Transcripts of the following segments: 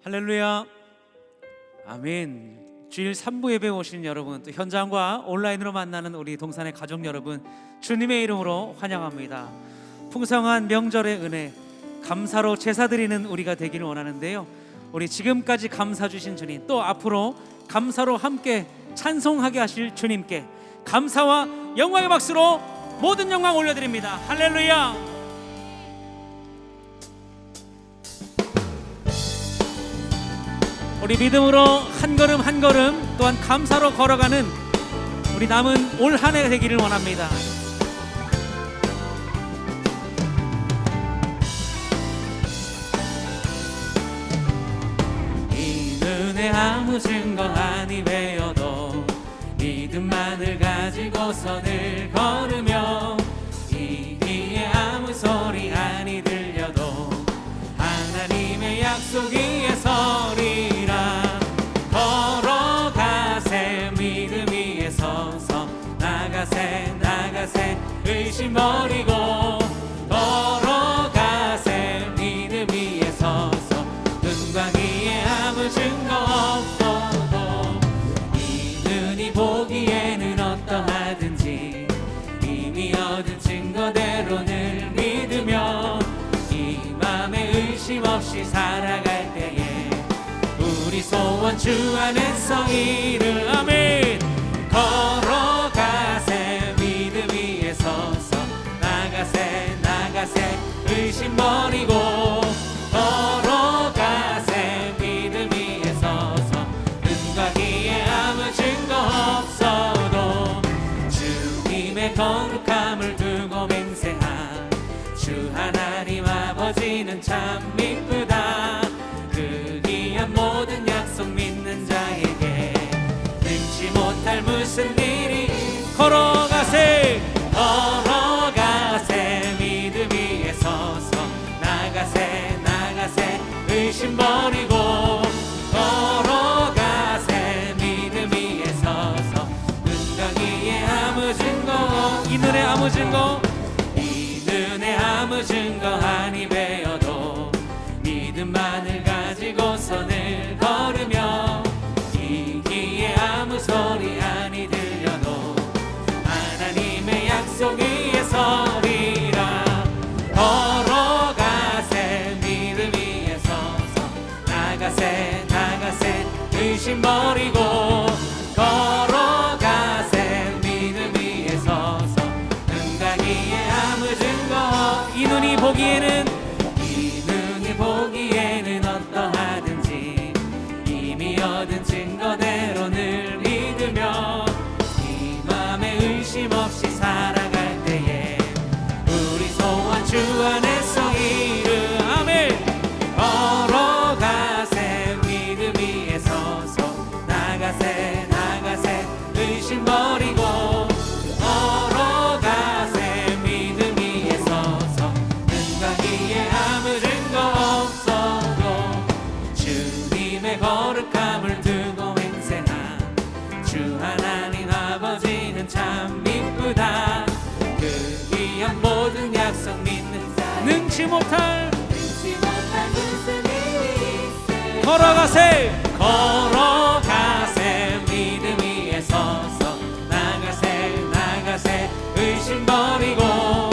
할렐루야. 아멘. 주일 3부 예배 오신 여러분, 또 현장과 온라인으로 만나는 우리 동산의 가족 여러분, 주님의 이름으로 환영합니다. 풍성한 명절의 은혜, 감사로 제사 드리는 우리가 되기를 원하는데요, 우리 지금까지 감사 주신 주님, 또 앞으로 감사로 함께 찬송하게 하실 주님께 감사와 영광의 박수로 모든 영광 올려드립니다. 할렐루야. 우리 믿음으로 한 걸음 한 걸음, 또한 감사로 걸어가는 우리 남은 올 한 해 되기를 원합니다. 이 눈에 아무 증거 아니 배어도 믿음만을 가지고서 늘 걸으며, 이 귀에 아무 소리 아니 들려도 하나님의 약속 위에 서리라. 걸어가세 믿음 위에 서서, 나가세 나가세 의심 버리고, 걸어가세 믿음 위에 서서, 눈과 귀에 아무 증거 없어도 이 눈이 보기에는 어떠하든지 이미 얻은 증거대로 늘 믿으며, 이 맘에 의심 없이 살아갈 때에 우리 소원 주 안에서 이를. 아멘. 걸어가세 믿음 위에 서서, 나가세 나가세 의심 버리고, 걸어가세 믿음 위에 서서, 눈과 귀에 아무 증거 없어도 주님의 거룩함을 두고 맹세한 주 하나님 아버지는 참 미쁘다. 그 귀한 모든 약속 믿는 자에게 능치 못할 무슨 일이. 걸어가세 걸어가세 믿음 위에 서서, 나가세 나가세 의심 버리고, 걸어가세 믿음 위에 서서, 눈과 귀에 아무 증거, 이 눈에 아무 증거, 이 눈에 아무 증거 아니 배어도 믿음만을 가지고서 늘 걸으며, 이 귀에 아무 소리 아니 들려도 하나님의 약속 위에 서리라. 걸어가세 믿음 위에 서서, 나가세 나가세 의심 버리고, 걸어가세 믿음 위에 서서, 눈과 귀에 아무 증거. 이 눈이 보기에는 어떠하든지 이미 얻은 증거대로 늘 믿으며, 이 맘에 의심 없이 살아갈 때에 우리 소원 주 안에서 이르. 아멘. 걸어가세 믿음 위에 서서, 나가세 나가세 의심 버리고, 걸어가세 믿음 위에 서서, 눈과 귀에 아무 증거 없어도 주님의 거룩함을 두고 맹세한 주 하나님 아버지는 참 미쁘다. 그 귀한 모든 약속 믿는 자 능치 못할 무슨 일이 있을. 걸어가세 걸어가세 믿음 위에 서서, 나가세 나가세 의심 버리고,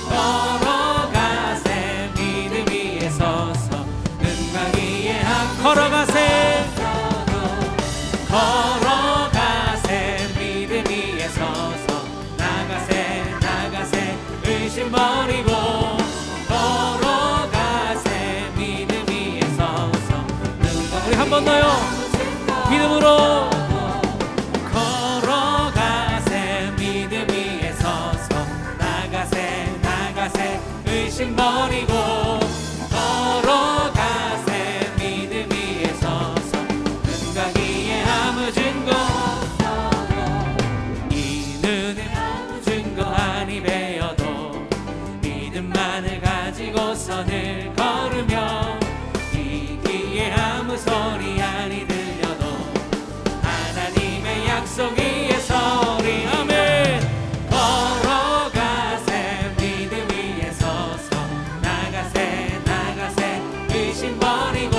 걸어가세 믿음 위에 서서, 눈과 귀에 걸어가세 걸어가세 믿음 위에 서서, 나가세 나가세 의심 버리고, 걸어가세 믿음 위에 서서, 우리 한 번 더요. 믿음으로 걸어가세 믿음 위에 서서, 나가세 나가세 의심 버리고, 걸어가세 믿음 위에 서서, 눈과 귀에 아무 증거 없어도 이 눈에 아무 증거 아니 배어도 믿음만을 가지고서 늘 걸으며, 이 귀에 아무 소리 아니 들려도 하나님의 약속 위에 서리. 아멘. 걸어가세 믿음 위에 서서, 나가세 나가세 의심 버리고,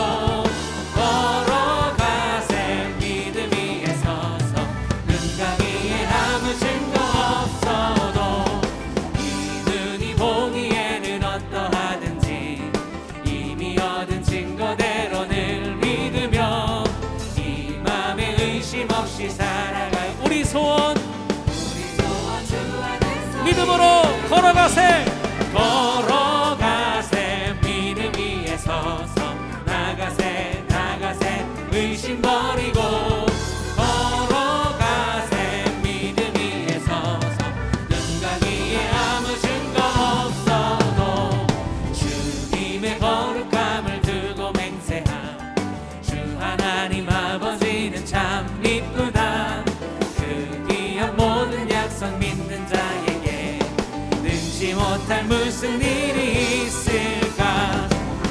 무슨 일이 있을까.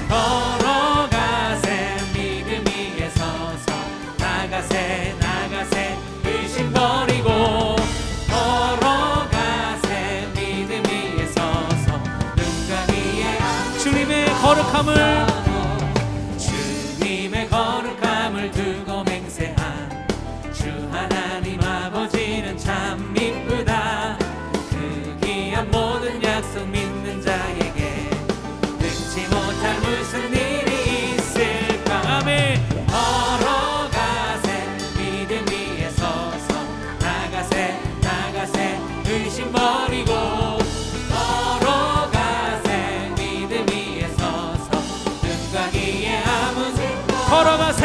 걸어가세 믿음 위에 서서 나가세 나가세 의심 버리고 걸어가세 믿음 위에 서서 눈과 귀에 주님의 거룩함을 주님의 거룩함을 두고 맹세한 주 하나님 아버지는 참 이쁘다. 그 귀한 모든 약속 믿는 자에게 능치 못할 무슨 일이 있을까. 아멘. 걸어가세 믿음 위에 서서 나가세 나가세 의심 버리고 걸어가세 믿음 위에 서서 눈과 귀에 아무 걸어가세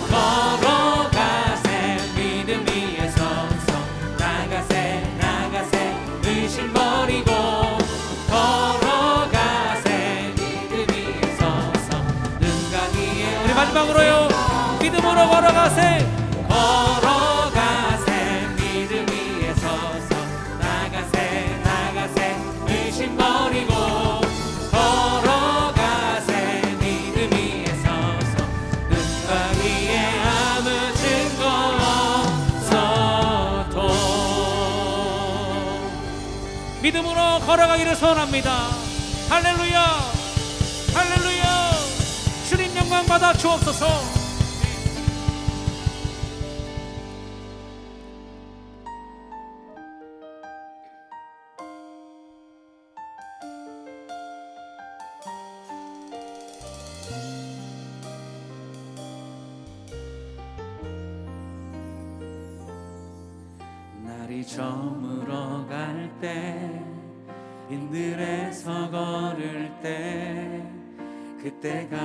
걸어가세 믿음 위에 서서 나가세 나가세 의심 버리고 걸어가세 믿음 위에 서서 눈과 귀에 우리 마지막으로요 믿음으로 걸어가세 걸어가세 믿음 위에 서서 나가세 나가세 의심 버리고 걸어가세 믿음 위에 서서 눈과 귀에 아무 증거 없어도 믿음으로 걸어가기를 소원합니다. 할렐루야 할렐루야. 주님 영광 받아 주옵소서. 날이 저물어 갈 때 인들에서 걸을 때 그때가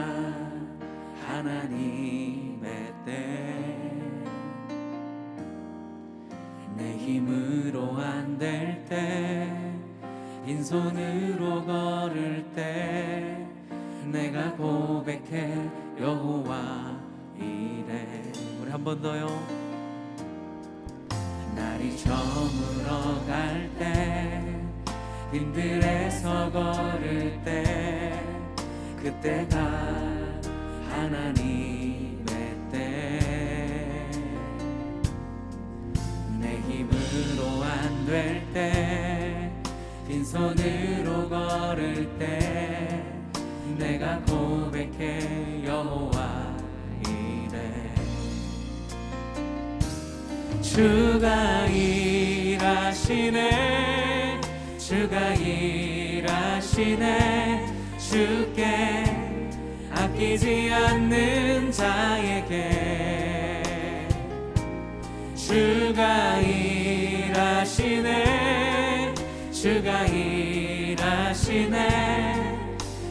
하나님의 때. 내 힘으로 안 될 때 빈손으로 걸을 때 내가 고백해 여호와 이래. 우리 한 번 더요. 날이 저물어 갈 때 빈들에서 걸을 때 그때가 하나님의 때. 내 힘으로 안 될 때 빈손으로 걸을 때 내가 고백해 여호와 이래. 주가 일하시네 주가 일하시네 주께 아끼지 않는 자에게 주가 일하시네 주가 일하시네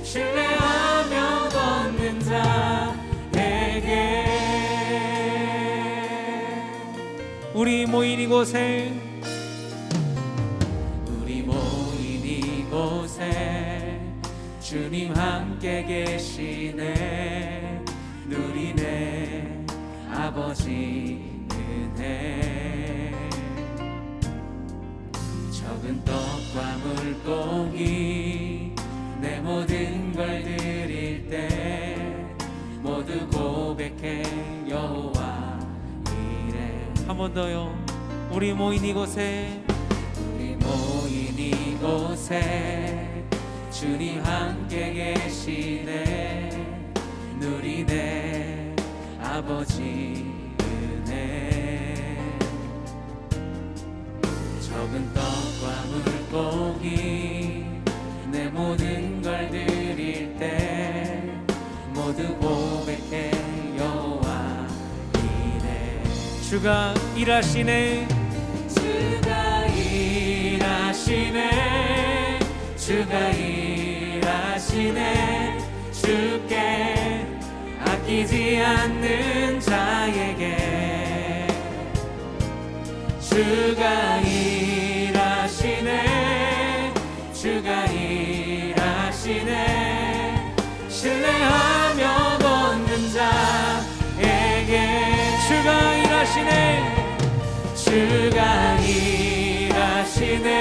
신뢰하며 걷는 자에게. 우리 모인 이곳에 주님 함께 계시네. 누리네 아버지 은혜. 적은 떡과 물고기 내 모든 걸 드릴 때 모두 고백해 여호와 이래. 한 번 더요. 우리 모인 이곳에 주님 함께 계시네. 누리네 아버지 은혜. 적은 떡과 물고기 내 모든 걸 드릴 때 모두 고백해 여호와 이래. 주가 일하시네 주가 일하시네 주가 일하시네 주께 아끼지 않는 자에게 주가 일하시네 주가 일하시네 신뢰하며 걷는 자에게 주가 일하시네 주가 일하시네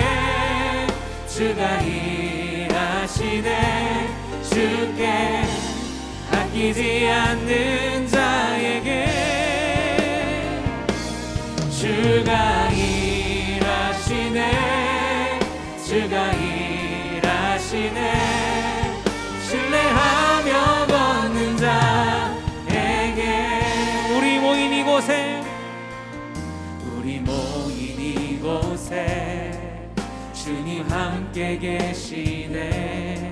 주가 일하시네. 주께 아끼지 않는 자에게 주가 일하시네. 주가 일하시네. 신뢰하며 걷는 자에게 우리 모인 이곳에 주님 함께 계시네.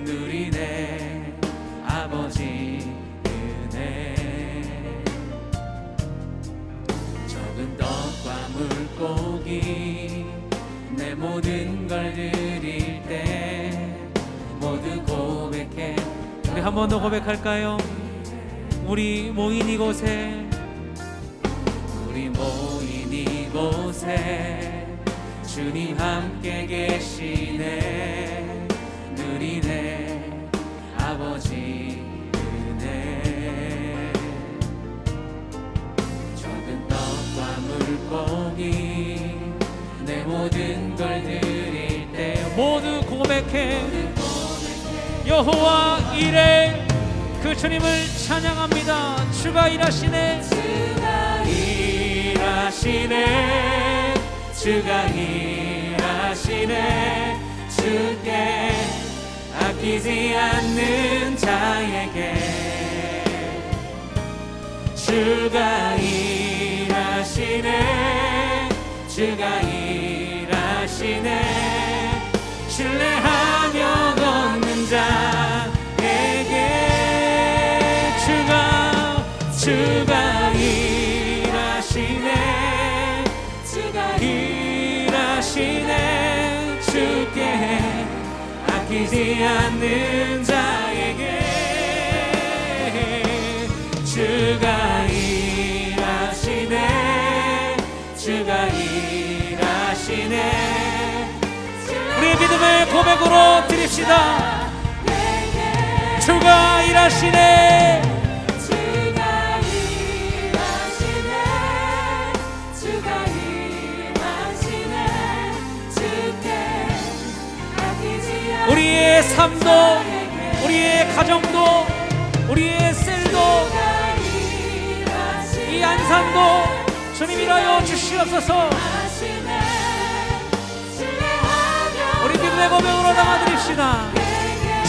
누리네 아버지 은혜. 적은 떡과 물고기 내 모든 걸 드릴 때 모두 고백해. 우리 한 번 더 고백할까요? 우리 모인 이곳에 주님 함께 계시네. 누리네 아버지 은혜. 적은 떡과 물고기 내 모든 걸 드릴 때 모두 고백해. 여호와 이레 그 주님을 찬양합니다. 주가 일하시네. 주가 일하시네. 주가 일하시네. 주께 아끼지 않는 자에게 주가 일하시네. 주가 일하시네. 신뢰하며 걷는 자에게 주가 일하시네. 주가 일하시네. 주께 아끼지 않는 자에게 주가 일하시네. 주가 일하시네. 우리의 믿음을 고백으로 드립시다. 주가 일하시네. 우리의 삶도 우리의 가정도 우리의 셀도 이 안산도 주님 일하여 주시옵소서. 우리 믿음의 고백으로 나가드립시다.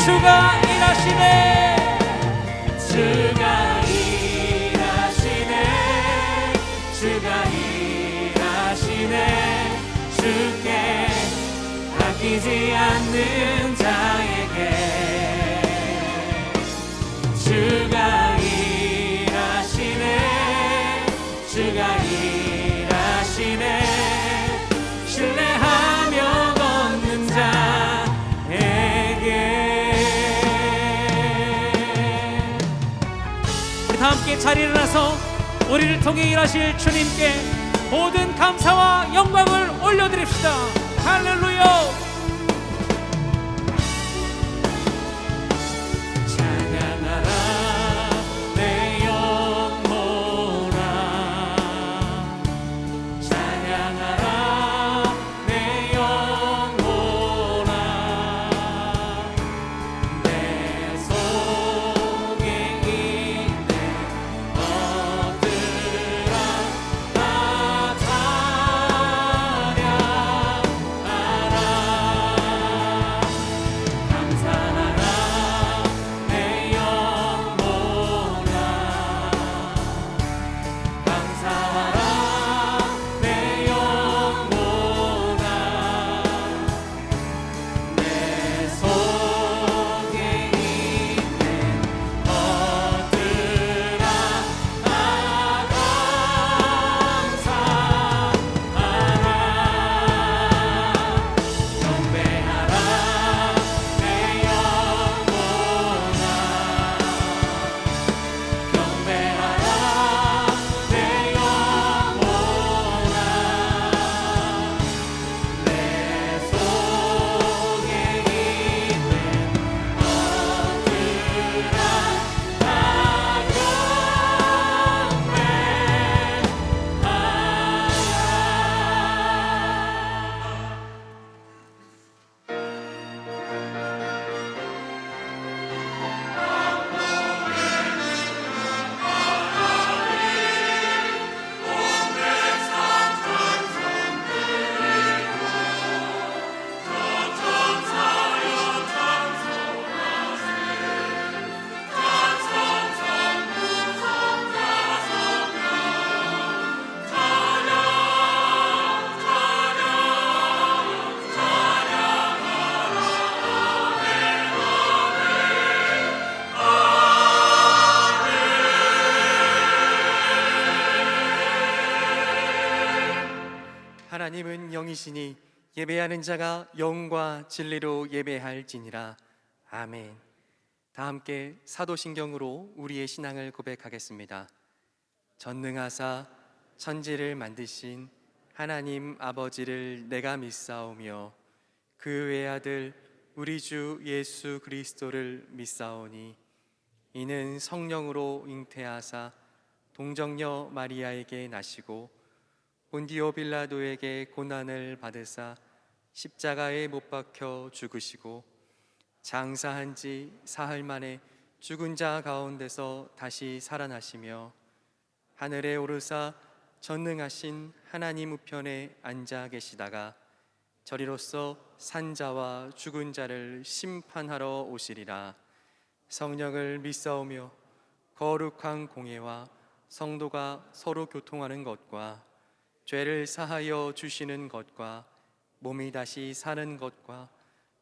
주가 일하시네. 주가 일하시네. 주가 일하시네. 주께 아끼지 않는 자에게 주가 일하시네. 주가 일하시네. 신뢰하며 걷는 자에게. 우리 다 함께 자리를 일어나서 우리를 통해 일하실 주님께 모든 감사와 영광을 올려드립시다. 할렐루야. 영이시니 예배하는 자가 영과 진리로 예배할지니라. 아멘. 다 함께 사도신경으로 우리의 신앙을 고백하겠습니다. 전능하사 천지를 만드신 하나님 아버지를 내가 믿사오며 그 외아들 우리 주 예수 그리스도를 믿사오니 이는 성령으로 잉태하사 동정녀 마리아에게 나시고 본디오 빌라도에게 고난을 받으사 십자가에 못 박혀 죽으시고 장사한 지 사흘 만에 죽은 자 가운데서 다시 살아나시며 하늘에 오르사 전능하신 하나님 우편에 앉아 계시다가 저리로서 산자와 죽은 자를 심판하러 오시리라. 성령을 믿사오며 거룩한 공예와 성도가 서로 교통하는 것과 죄를 사하여 주시는 것과 몸이 다시 사는 것과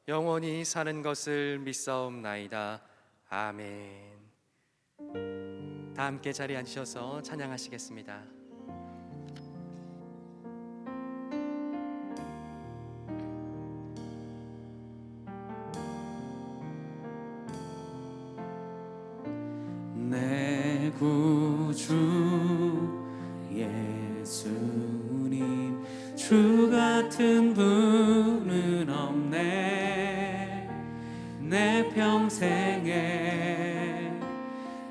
영원히 사는 것을 믿사옵나이다. 아멘. 다 함께 자리에 앉으셔서 찬양하시겠습니다. 내 구주 예수님, 주 같은 분은 없네. 내 평생에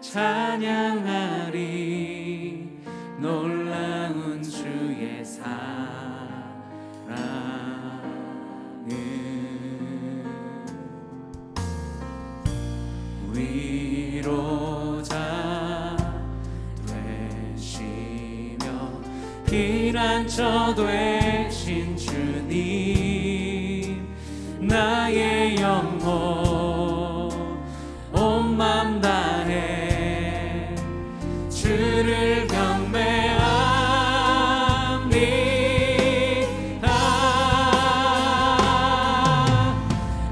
찬양하리 놀라운 주의 사랑은. 위로자 되시며 피난처 되신 주님, 나의 영혼 온 맘 다해 주를 경배합니다.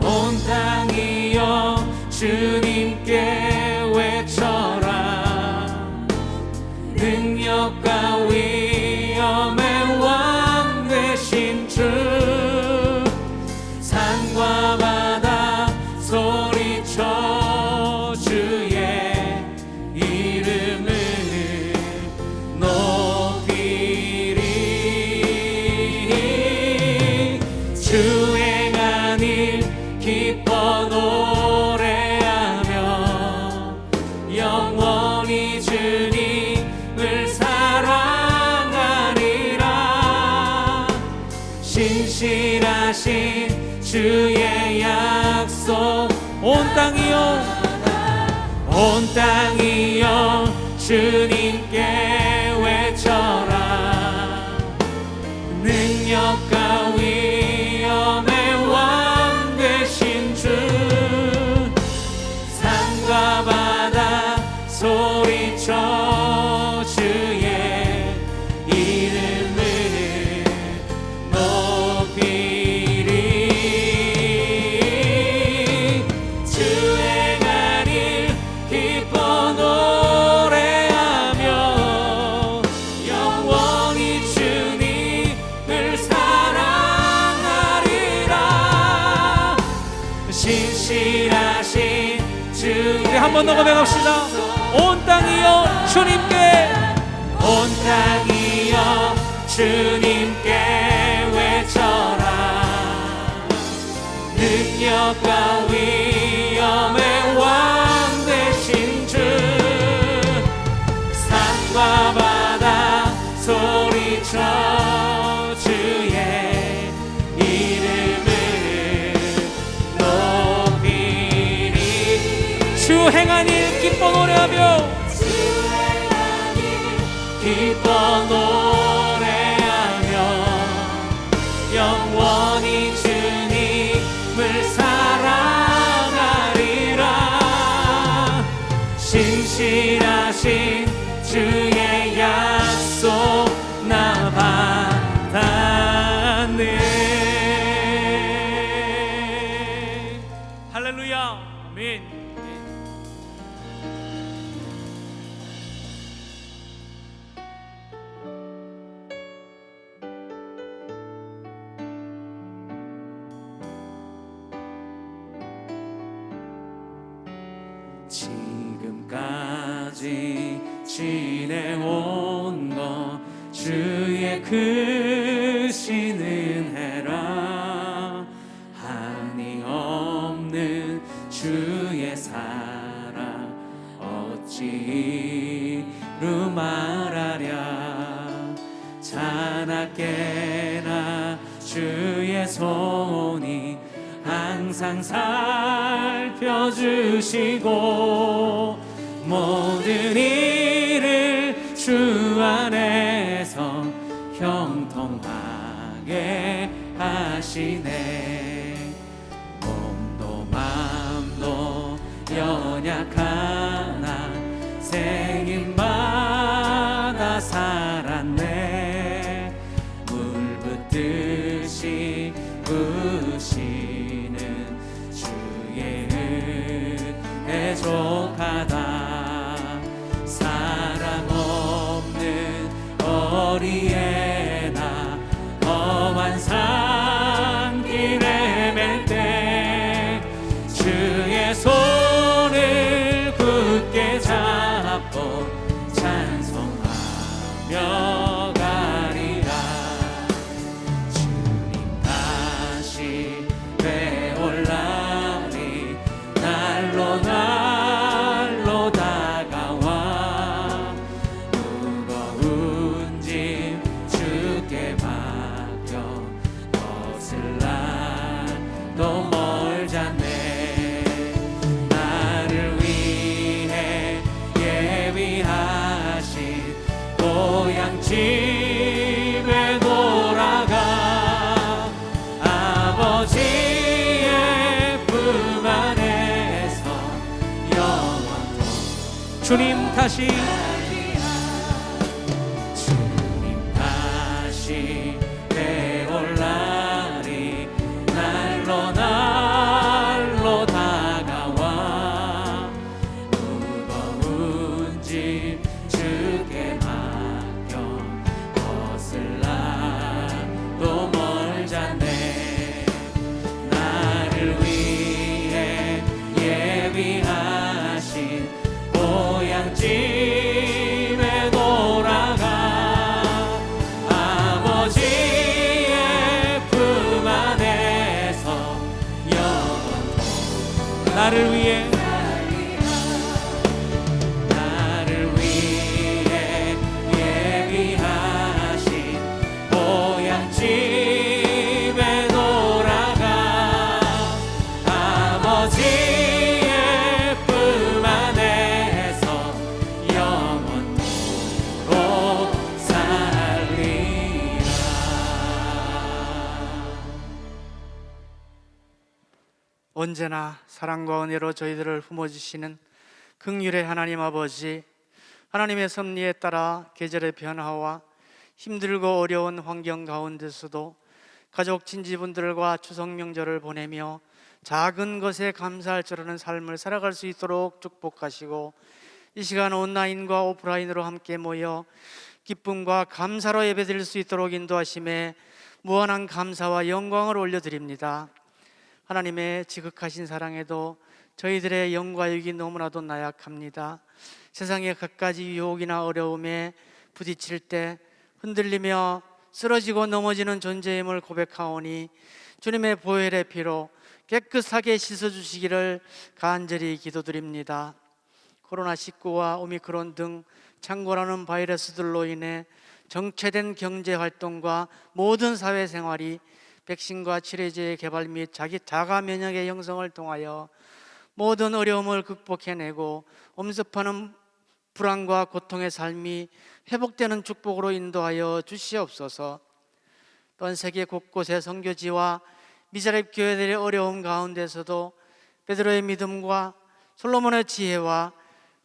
온 땅이여 주님께 외쳐라. 능력과 위엄의 왕 되신 주, 산과 바다 소리쳐 주의 이름을 높이리. 주 행한 일 기뻐 노래하며 영원히 주님을 사랑하리라. 신실하신 주의 약속, 온 땅이여 주님께 외쳐라. 능력과 위엄의 왕 되신 주, 산과 바다 소리쳐 주의 이름을 높이리. 주 행한 일 기뻐 노래하며 영원히 주님을 사랑하리라. 신실하신 주의, 한 번 더 고백합시다. 온 땅이여 주님께, 온 땅이여 주님께 외쳐라. 능력과 위엄의 왕 되신 주, 산과 바다 소리쳐 주의 이름을 높이리. 주 행한 일 기뻐 노래하며 기뻐 노래하며 영원히 주님을 사랑하리라. 신실하신 주의 약속 나 받았네. 할렐루야. 아멘. 지금까지 지내온 것 주의 크신 은혜라. 한이 없는 주의 사랑 어찌 이루 말하랴. 자나깨나 주의 손이 항상 살펴주시고 모든 일을 주 안에서 형통하게 하시네. 몸도 맘도 연약하나 생일마다 살았네. 물 붓듯이 부시는 주의 은혜 족하다. 사랑 없는 어리애나 험한 산길에 맬 때 주의 손을 굳게 잡고 찬송하며 가리라. 주님 다시 되올 날이 날로 날로 다가와. 무거운 짐 주께 맡겨 벗을 날도 멀잖네. 나를 위해 예비하신 고향집에 돌아가 아버지의 품 안에서 영원토록 주님 다시 되올 날이 날로 날로 다가와. 무거운 짐 주께 맡겨 벗을 날도 멀잖네. 나를 위해 예비하신 고향집에 돌아가 아버지의 품 안에서 영원토록 나를 위해 예비하신 고향집에 돌아가 아버지의 품 안에서 영원토록 살리라. 언제나 사랑과 은혜로 저희들을 품어주시는 긍휼의 하나님 아버지, 하나님의 섭리에 따라 계절의 변화와 힘들고 어려운 환경 가운데서도 가족 친지분들과 추석 명절을 보내며 작은 것에 감사할 줄 아는 삶을 살아갈 수 있도록 축복하시고, 이 시간 온라인과 오프라인으로 함께 모여 기쁨과 감사로 예배드릴 수 있도록 인도하심에 무한한 감사와 영광을 올려드립니다. 하나님의 지극하신 사랑에도 저희들의 영과 육이 너무나도 나약합니다. 세상의 갖가지 유혹이나 어려움에 부딪힐 때 흔들리며 쓰러지고 넘어지는 존재임을 고백하오니 주님의 보혈의 피로 깨끗하게 씻어주시기를 간절히 기도드립니다. 코로나19와 오미크론 등 창궐하는 바이러스들로 인해 정체된 경제활동과 모든 사회생활이 백신과 치료제의 개발 및 자가 면역의 형성을 통하여 모든 어려움을 극복해내고 엄습하는 불안과 고통의 삶이 회복되는 축복으로 인도하여 주시옵소서. 또한 세계 곳곳의 선교지와 미자립 교회들의 어려움 가운데서도 베드로의 믿음과 솔로몬의 지혜와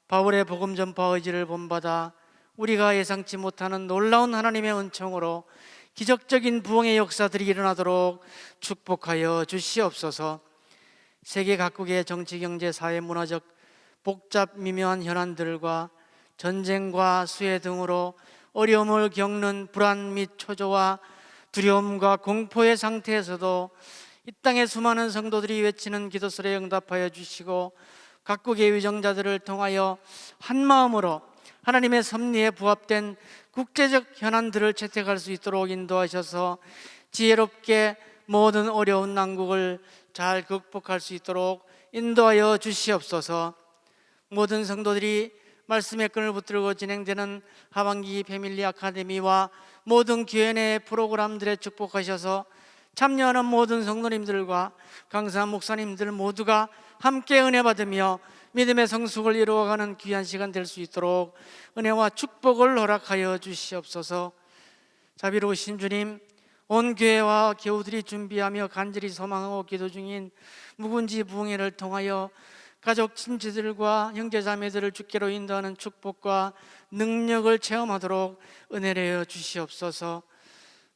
바울의 복음 전파 의지를 본받아 우리가 예상치 못하는 놀라운 하나님의 은총으로 기적적인 부흥의 역사들이 일어나도록 축복하여 주시옵소서. 세계 각국의 정치, 경제, 사회, 문화적 복잡 미묘한 현안들과 전쟁과 수해 등으로 어려움을 겪는 불안 및 초조와 두려움과 공포의 상태에서도 이 땅의 수많은 성도들이 외치는 기도소리에 응답하여 주시고 각국의 위정자들을 통하여 한 마음으로 하나님의 섭리에 부합된 국제적 현안들을 채택할 수 있도록 인도하셔서 지혜롭게 모든 어려운 난국을 잘 극복할 수 있도록 인도하여 주시옵소서. 모든 성도들이 말씀의 끈을 붙들고 진행되는 하반기 패밀리 아카데미와 모든 교회 내 프로그램들에 축복하셔서 참여하는 모든 성도님들과 강사 목사님들 모두가 함께 은혜 받으며 믿음의 성숙을 이루어가는 귀한 시간 될 수 있도록 은혜와 축복을 허락하여 주시옵소서. 자비로우신 주님, 온 교회와 교우들이 준비하며 간절히 소망하고 기도 중인 묵은지 부흥회를 통하여 가족 친지들과 형제자매들을 주께로 인도하는 축복과 능력을 체험하도록 은혜를 주시옵소서.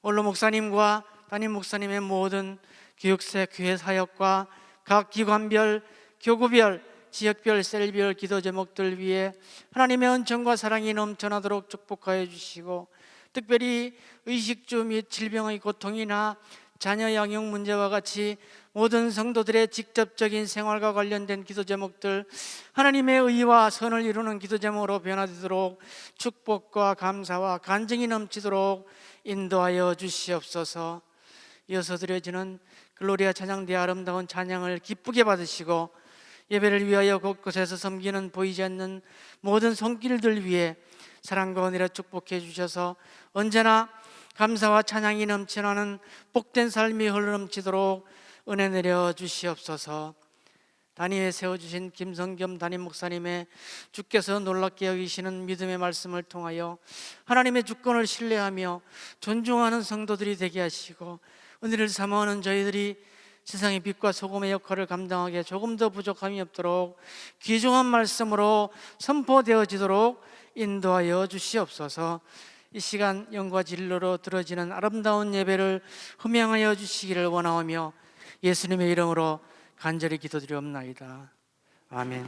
원로 목사님과 담임 목사님의 모든 교육세 교회 사역과 각 기관별, 교구별, 지역별, 셀별 기도 제목들 위해 하나님의 은총과 사랑이 넘쳐나도록 축복하여 주시고, 특별히 의식주 및 질병의 고통이나 자녀 양육 문제와 같이 모든 성도들의 직접적인 생활과 관련된 기도 제목들 하나님의 의와 선을 이루는 기도 제목으로 변화되도록 축복과 감사와 간증이 넘치도록 인도하여 주시옵소서. 이어서 드려지는 글로리아 찬양대의 아름다운 찬양을 기쁘게 받으시고, 예배를 위하여 곳곳에서 섬기는 보이지 않는 모든 손길들 위해 사랑과 은혜로 축복해 주셔서 언제나 감사와 찬양이 넘쳐나는 복된 삶이 흘러넘치도록 은혜 내려 주시옵소서. 단위에 세워주신 김성겸 담임 목사님의 주께서 놀랍게 여기시는 믿음의 말씀을 통하여 하나님의 주권을 신뢰하며 존중하는 성도들이 되게 하시고, 은혜를 사모하는 저희들이 세상의 빛과 소금의 역할을 감당하기에 조금 더 부족함이 없도록 귀중한 말씀으로 선포되어지도록 인도하여 주시옵소서. 이 시간 영과 진리로 들어지는 아름다운 예배를 흠양하여 주시기를 원하오며 예수님의 이름으로 간절히 기도드리옵나이다. 아멘.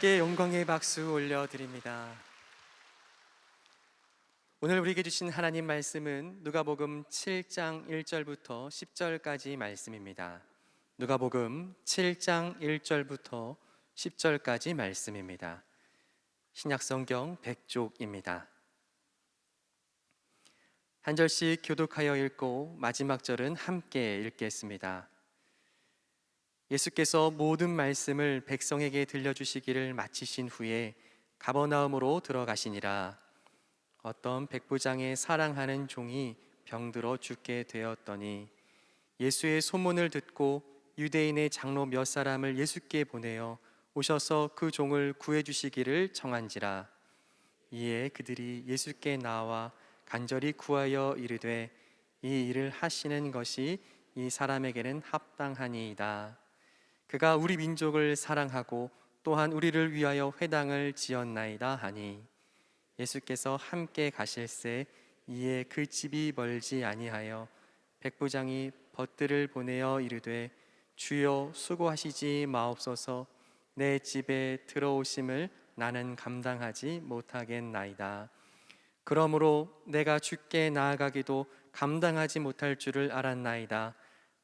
하나님께 영광의 박수 올려드립니다. 오늘 우리에게 주신 하나님 말씀은 누가복음 7장 1절부터 10절까지 말씀입니다. 누가복음 7장 1절부터 10절까지 말씀입니다. 신약성경 100쪽입니다. 한 절씩 교독하여 읽고 마지막 절은 함께 읽겠습니다. 예수께서 모든 말씀을 백성에게 들려주시기를 마치신 후에 가버나움으로 들어가시니라. 어떤 백부장의 사랑하는 종이 병들어 죽게 되었더니 예수의 소문을 듣고 유대인의 장로 몇 사람을 예수께 보내어 오셔서 그 종을 구해주시기를 청한지라. 이에 그들이 예수께 나와 간절히 구하여 이르되 이 일을 하시는 것이 이 사람에게는 합당하니이다. 그가 우리 민족을 사랑하고 또한 우리를 위하여 회당을 지었나이다 하니 예수께서 함께 가실새 이에 그 집이 멀지 아니하여 백부장이 벗들을 보내어 이르되 주여 수고하시지 마옵소서. 내 집에 들어오심을 나는 감당하지 못하겠나이다. 그러므로 내가 주께 나아가기도 감당하지 못할 줄을 알았나이다.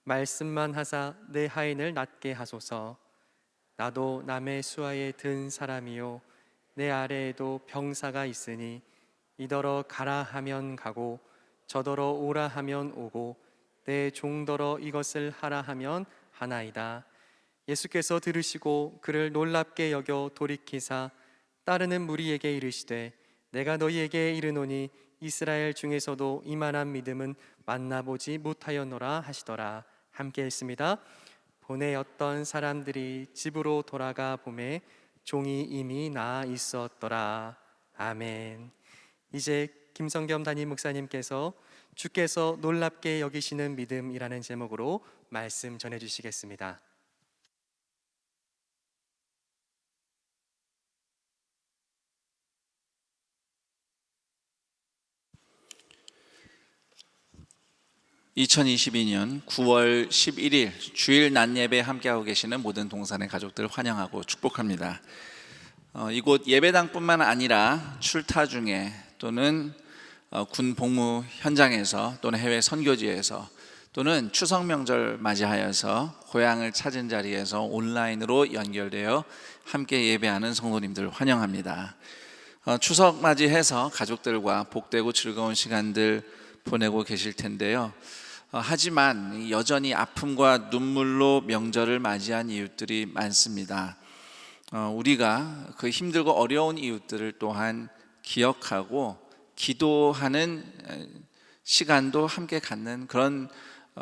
말씀만 하사 내 하인을 낫게 하소서. 나도 남의 수하에 든 사람이요 내 아래에도 병사가 있으니 이더러 가라 하면 가고 저더러 오라 하면 오고 내 종더러 이것을 하라 하면 하나이다. 예수께서 들으시고 그를 놀랍게 여겨 돌이키사 따르는 무리에게 이르시되 내가 너희에게 이르노니 이스라엘 중에서도 이만한 믿음은 만나보지 못하였노라 하시더라. 함께 읽습니다. 본에 어떤 사람들이 집으로 돌아가 보매 종이 이미 나아 있었더라. 아멘. 이제 김성겸 담임 목사님께서 주께서 놀랍게 여기시는 믿음이라는 제목으로 말씀 전해주시겠습니다. (2022년 9월 11일) 주일 낮 예배 함께하고 계시는 모든 동산의 가족들 환영하고 축복합니다. 이곳 예배당뿐만 아니라 출타 중에 또는 군 복무 현장에서 또는 해외 선교지에서 또는 추석 명절 맞이하여서 고향을 찾은 자리에서 온라인으로 연결되어 함께 예배하는 성도님들 환영합니다. 추석 맞이해서 가족들과 복되고 즐거운 시간들 보내고 계실 텐데요. 하지만 여전히 아픔과 눈물로 명절을 맞이한 이웃들이 많습니다. 우리가 그 힘들고 어려운 이웃들을 또한 기억하고 기도하는 시간도 함께 갖는 그런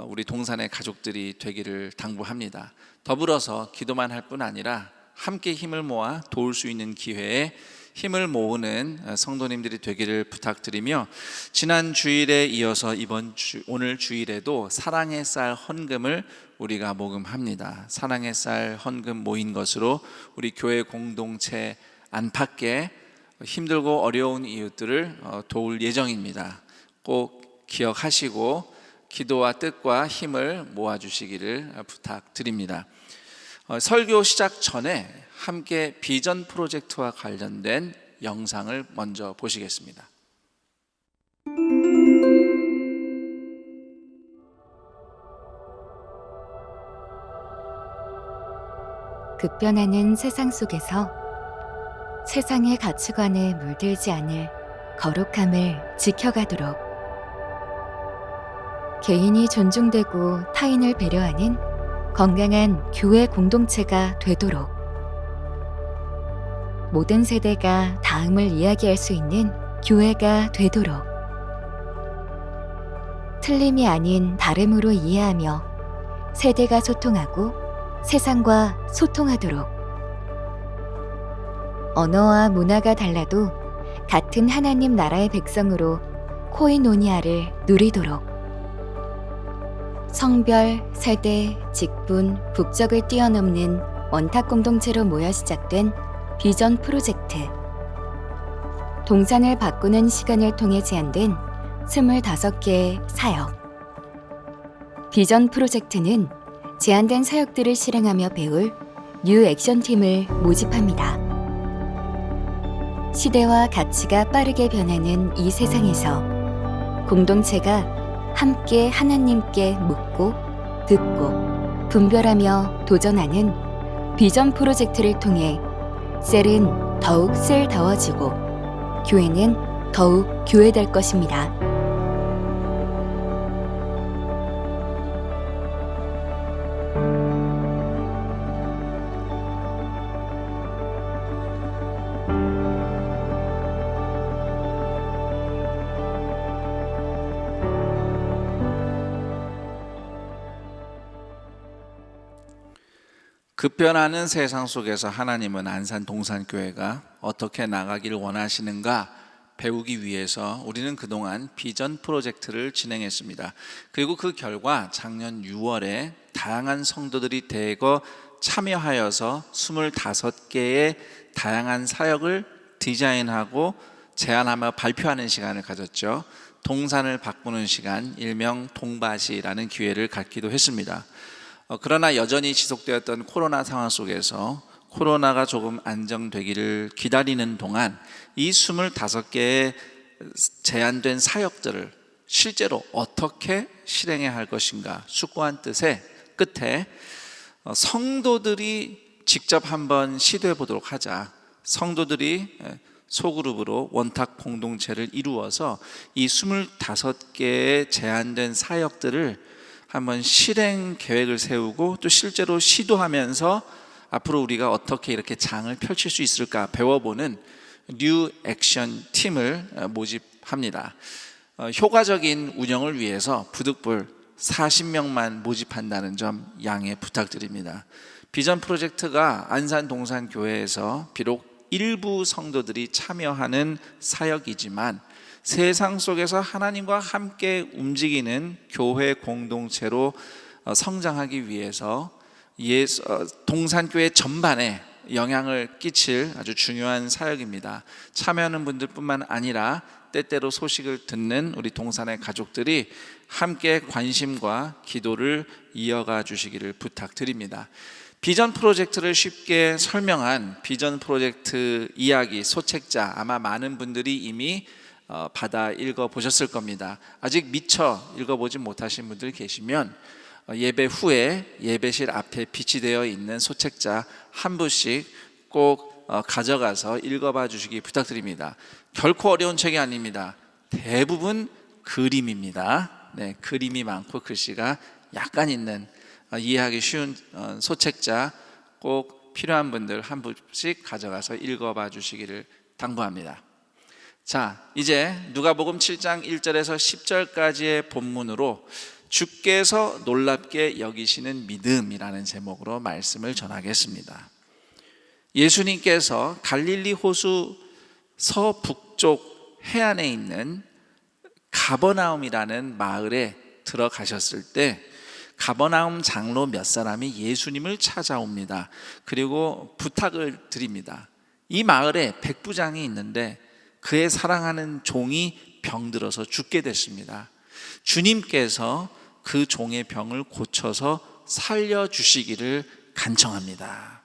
우리 동산의 가족들이 되기를 당부합니다. 더불어서 기도만 할 뿐 아니라 함께 힘을 모아 도울 수 있는 기회에 힘을 모으는 성도님들이 되기를 부탁드리며, 지난 주일에 이어서 오늘 주일에도 사랑의 쌀 헌금을 우리가 모금합니다. 사랑의 쌀 헌금 모인 것으로 우리 교회 공동체 안팎에 힘들고 어려운 이웃들을 도울 예정입니다. 꼭 기억하시고 기도와 뜻과 힘을 모아주시기를 부탁드립니다. 설교 시작 전에 함께 비전 프로젝트와 관련된 영상을 먼저 보시겠습니다. 급변하는 세상 속에서 세상의 가치관에 물들지 않을 거룩함을 지켜가도록, 개인이 존중되고 타인을 배려하는 건강한 교회 공동체가 되도록, 모든 세대가 다음을 이야기할 수 있는 교회가 되도록, 틀림이 아닌 다름으로 이해하며 세대가 소통하고 세상과 소통하도록, 언어와 문화가 달라도 같은 하나님 나라의 백성으로 코이노니아를 누리도록, 성별, 세대, 직분, 국적을 뛰어넘는 원탁 공동체로 모여 시작된 비전 프로젝트. 동산을 바꾸는 시간을 통해 제안된 25개의 사역. 비전 프로젝트는 제안된 사역들을 실행하며 배울 뉴 액션팀을 모집합니다. 시대와 가치가 빠르게 변하는 이 세상에서 공동체가 함께 하나님께 묻고 듣고 분별하며 도전하는 비전 프로젝트를 통해 셀은 더욱 셀다워지고 교회는 더욱 교회될 것입니다. 급변하는 세상 속에서 하나님은 안산 동산교회가 어떻게 나가기를 원하시는가 배우기 위해서 우리는 그동안 비전 프로젝트를 진행했습니다. 그리고 그 결과 작년 6월에 다양한 성도들이 대거 참여하여서 25개의 다양한 사역을 디자인하고 제안하며 발표하는 시간을 가졌죠. 동산을 바꾸는 시간, 일명 동바시라는 기회를 갖기도 했습니다. 그러나 여전히 지속되었던 코로나 상황 속에서 코로나가 조금 안정되기를 기다리는 동안 이 25개의 제안된 사역들을 실제로 어떻게 실행해야 할 것인가 숙고한 뜻의 끝에 성도들이 직접 한번 시도해 보도록 하자. 성도들이 소그룹으로 원탁 공동체를 이루어서 이 25개의 제안된 사역들을 한번 실행 계획을 세우고 또 실제로 시도하면서 앞으로 우리가 어떻게 이렇게 장을 펼칠 수 있을까 배워보는 뉴 액션 팀을 모집합니다. 효과적인 운영을 위해서 부득불 40명만 모집한다는 점 양해 부탁드립니다. 비전 프로젝트가 안산 동산교회에서 비록 일부 성도들이 참여하는 사역이지만 세상 속에서 하나님과 함께 움직이는 교회 공동체로 성장하기 위해서 동산교회 전반에 영향을 끼칠 아주 중요한 사역입니다. 참여하는 분들뿐만 아니라 때때로 소식을 듣는 우리 동산의 가족들이 함께 관심과 기도를 이어가 주시기를 부탁드립니다. 비전 프로젝트를 쉽게 설명한 비전 프로젝트 이야기 소책자 아마 많은 분들이 이미 받아 읽어보셨을 겁니다. 아직 미처 읽어보지 못하신 분들 계시면 예배 후에 예배실 앞에 비치되어 있는 소책자 한 부씩 꼭 가져가서 읽어봐 주시기 부탁드립니다. 결코 어려운 책이 아닙니다. 대부분 그림입니다. 네, 그림이 많고 글씨가 약간 있는 이해하기 쉬운 소책자 꼭 필요한 분들 한 부씩 가져가서 읽어봐 주시기를 당부합니다. 자, 이제 누가복음 7장 1절에서 10절까지의 본문으로 주께서 놀랍게 여기시는 믿음이라는 제목으로 말씀을 전하겠습니다. 예수님께서 갈릴리 호수 서북쪽 해안에 있는 가버나움이라는 마을에 들어가셨을 때 가버나움 장로 몇 사람이 예수님을 찾아옵니다. 그리고 부탁을 드립니다. 이 마을에 백부장이 있는데 그의 사랑하는 종이 병들어서 죽게 됐습니다. 주님께서 그 종의 병을 고쳐서 살려주시기를 간청합니다.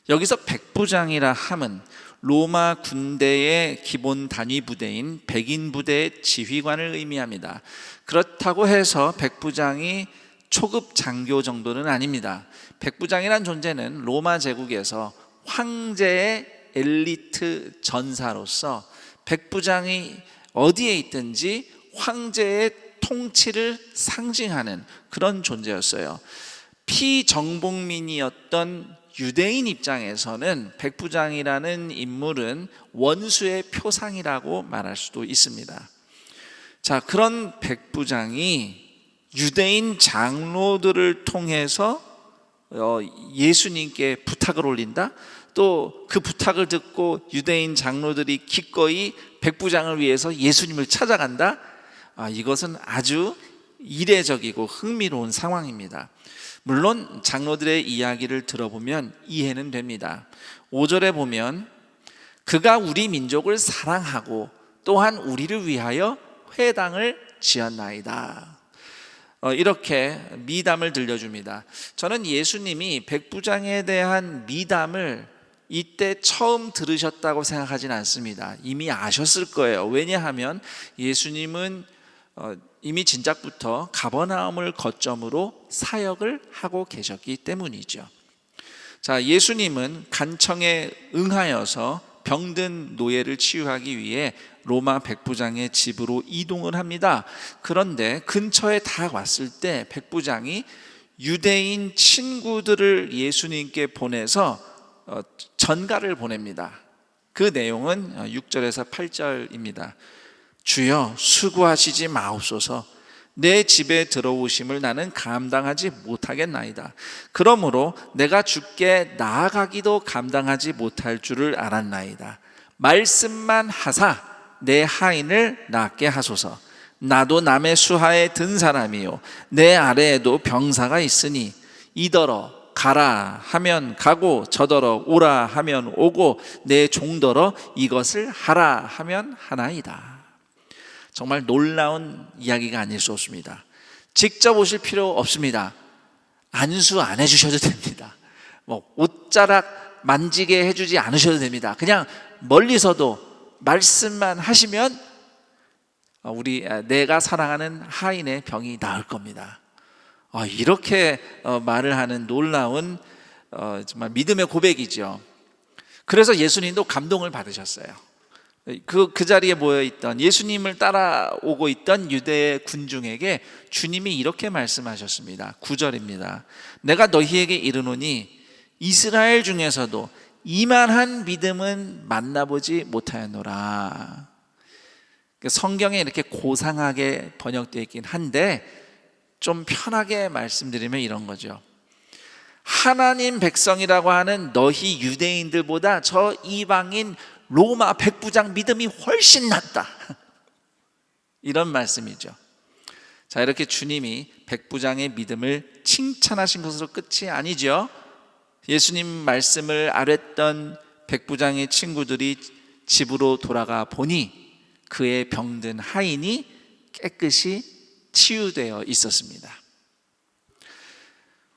여기서 백부장이라 함은 로마 군대의 기본 단위 부대인 백인 부대의 지휘관을 의미합니다. 그렇다고 해서 백부장이 초급 장교 정도는 아닙니다. 백부장이란 존재는 로마 제국에서 황제의 엘리트 전사로서 백부장이 어디에 있든지 황제의 통치를 상징하는 그런 존재였어요. 피정복민이었던 유대인 입장에서는 백부장이라는 인물은 원수의 표상이라고 말할 수도 있습니다. 자, 그런 백부장이 유대인 장로들을 통해서 예수님께 부탁을 올린다? 또 그 부탁을 듣고 유대인 장로들이 기꺼이 백부장을 위해서 예수님을 찾아간다? 이것은 아주 이례적이고 흥미로운 상황입니다. 물론 장로들의 이야기를 들어보면 이해는 됩니다. 5절에 보면 그가 우리 민족을 사랑하고 또한 우리를 위하여 회당을 지었나이다. 이렇게 미담을 들려줍니다. 저는 예수님이 백부장에 대한 미담을 이때 처음 들으셨다고 생각하지는 않습니다. 이미 아셨을 거예요. 왜냐하면 예수님은 이미 진작부터 가버나움을 거점으로 사역을 하고 계셨기 때문이죠. 자, 예수님은 간청에 응하여서 병든 노예를 치유하기 위해 로마 백부장의 집으로 이동을 합니다. 그런데 근처에 다 왔을 때 백부장이 유대인 친구들을 예수님께 보내서 전가를 보냅니다. 그 내용은 6절에서 8절입니다. 주여, 수고하시지 마옵소서. 내 집에 들어오심을 나는 감당하지 못하겠나이다. 그러므로 내가 주께 나아가기도 감당하지 못할 줄을 알았나이다. 말씀만 하사 내 하인을 낫게 하소서. 나도 남의 수하에 든 사람이요 내 아래에도 병사가 있으니 이더러 가라 하면 가고 저더러 오라 하면 오고 내 종더러 이것을 하라 하면 하나이다. 정말 놀라운 이야기가 아닐 수 없습니다. 직접 오실 필요 없습니다. 안수 안 해주셔도 됩니다. 옷자락 만지게 해주지 않으셔도 됩니다. 그냥 멀리서도 말씀만 하시면 내가 사랑하는 하인의 병이 나을 겁니다. 이렇게 말을 하는 놀라운 정말 믿음의 고백이죠. 그래서 예수님도 감동을 받으셨어요. 그 자리에 모여있던 예수님을 따라오고 있던 유대 군중에게 주님이 이렇게 말씀하셨습니다. 9절입니다. 내가 너희에게 이르노니 이스라엘 중에서도 이만한 믿음은 만나보지 못하였노라. 성경에 이렇게 고상하게 번역되어 있긴 한데 좀 편하게 말씀드리면 이런 거죠. 하나님 백성이라고 하는 너희 유대인들보다 저 이방인 로마 백부장 믿음이 훨씬 낫다. 이런 말씀이죠. 자, 이렇게 주님이 백부장의 믿음을 칭찬하신 것으로 끝이 아니죠. 예수님 말씀을 아뢰던 백부장의 친구들이 집으로 돌아가 보니 그의 병든 하인이 깨끗이 치유되어 있었습니다.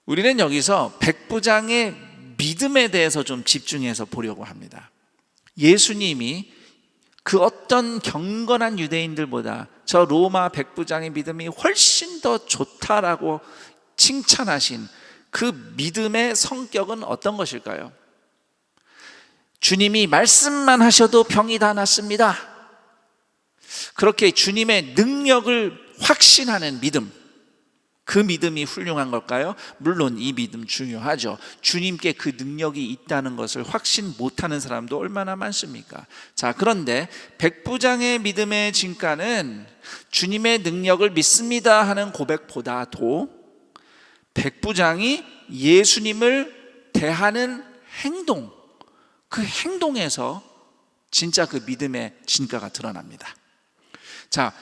우리는 여기서 백부장의 믿음에 대해서 좀 집중해서 보려고 합니다. 예수님이 그 어떤 경건한 유대인들보다 저 로마 백부장의 믿음이 훨씬 더 좋다라고 칭찬하신 그 믿음의 성격은 어떤 것일까요? 주님이 말씀만 하셔도 병이 다 낫습니다. 그렇게 주님의 능력을 확신하는 믿음, 그 믿음이 훌륭한 걸까요? 물론 이 믿음 중요하죠. 주님께 그 능력이 있다는 것을 확신 못하는 사람도 얼마나 많습니까? 자, 그런데 백부장의 믿음의 진가는 주님의 능력을 믿습니다 하는 고백보다도 백부장이 예수님을 대하는 행동, 그 행동에서 진짜 그 믿음의 진가가 드러납니다. 자,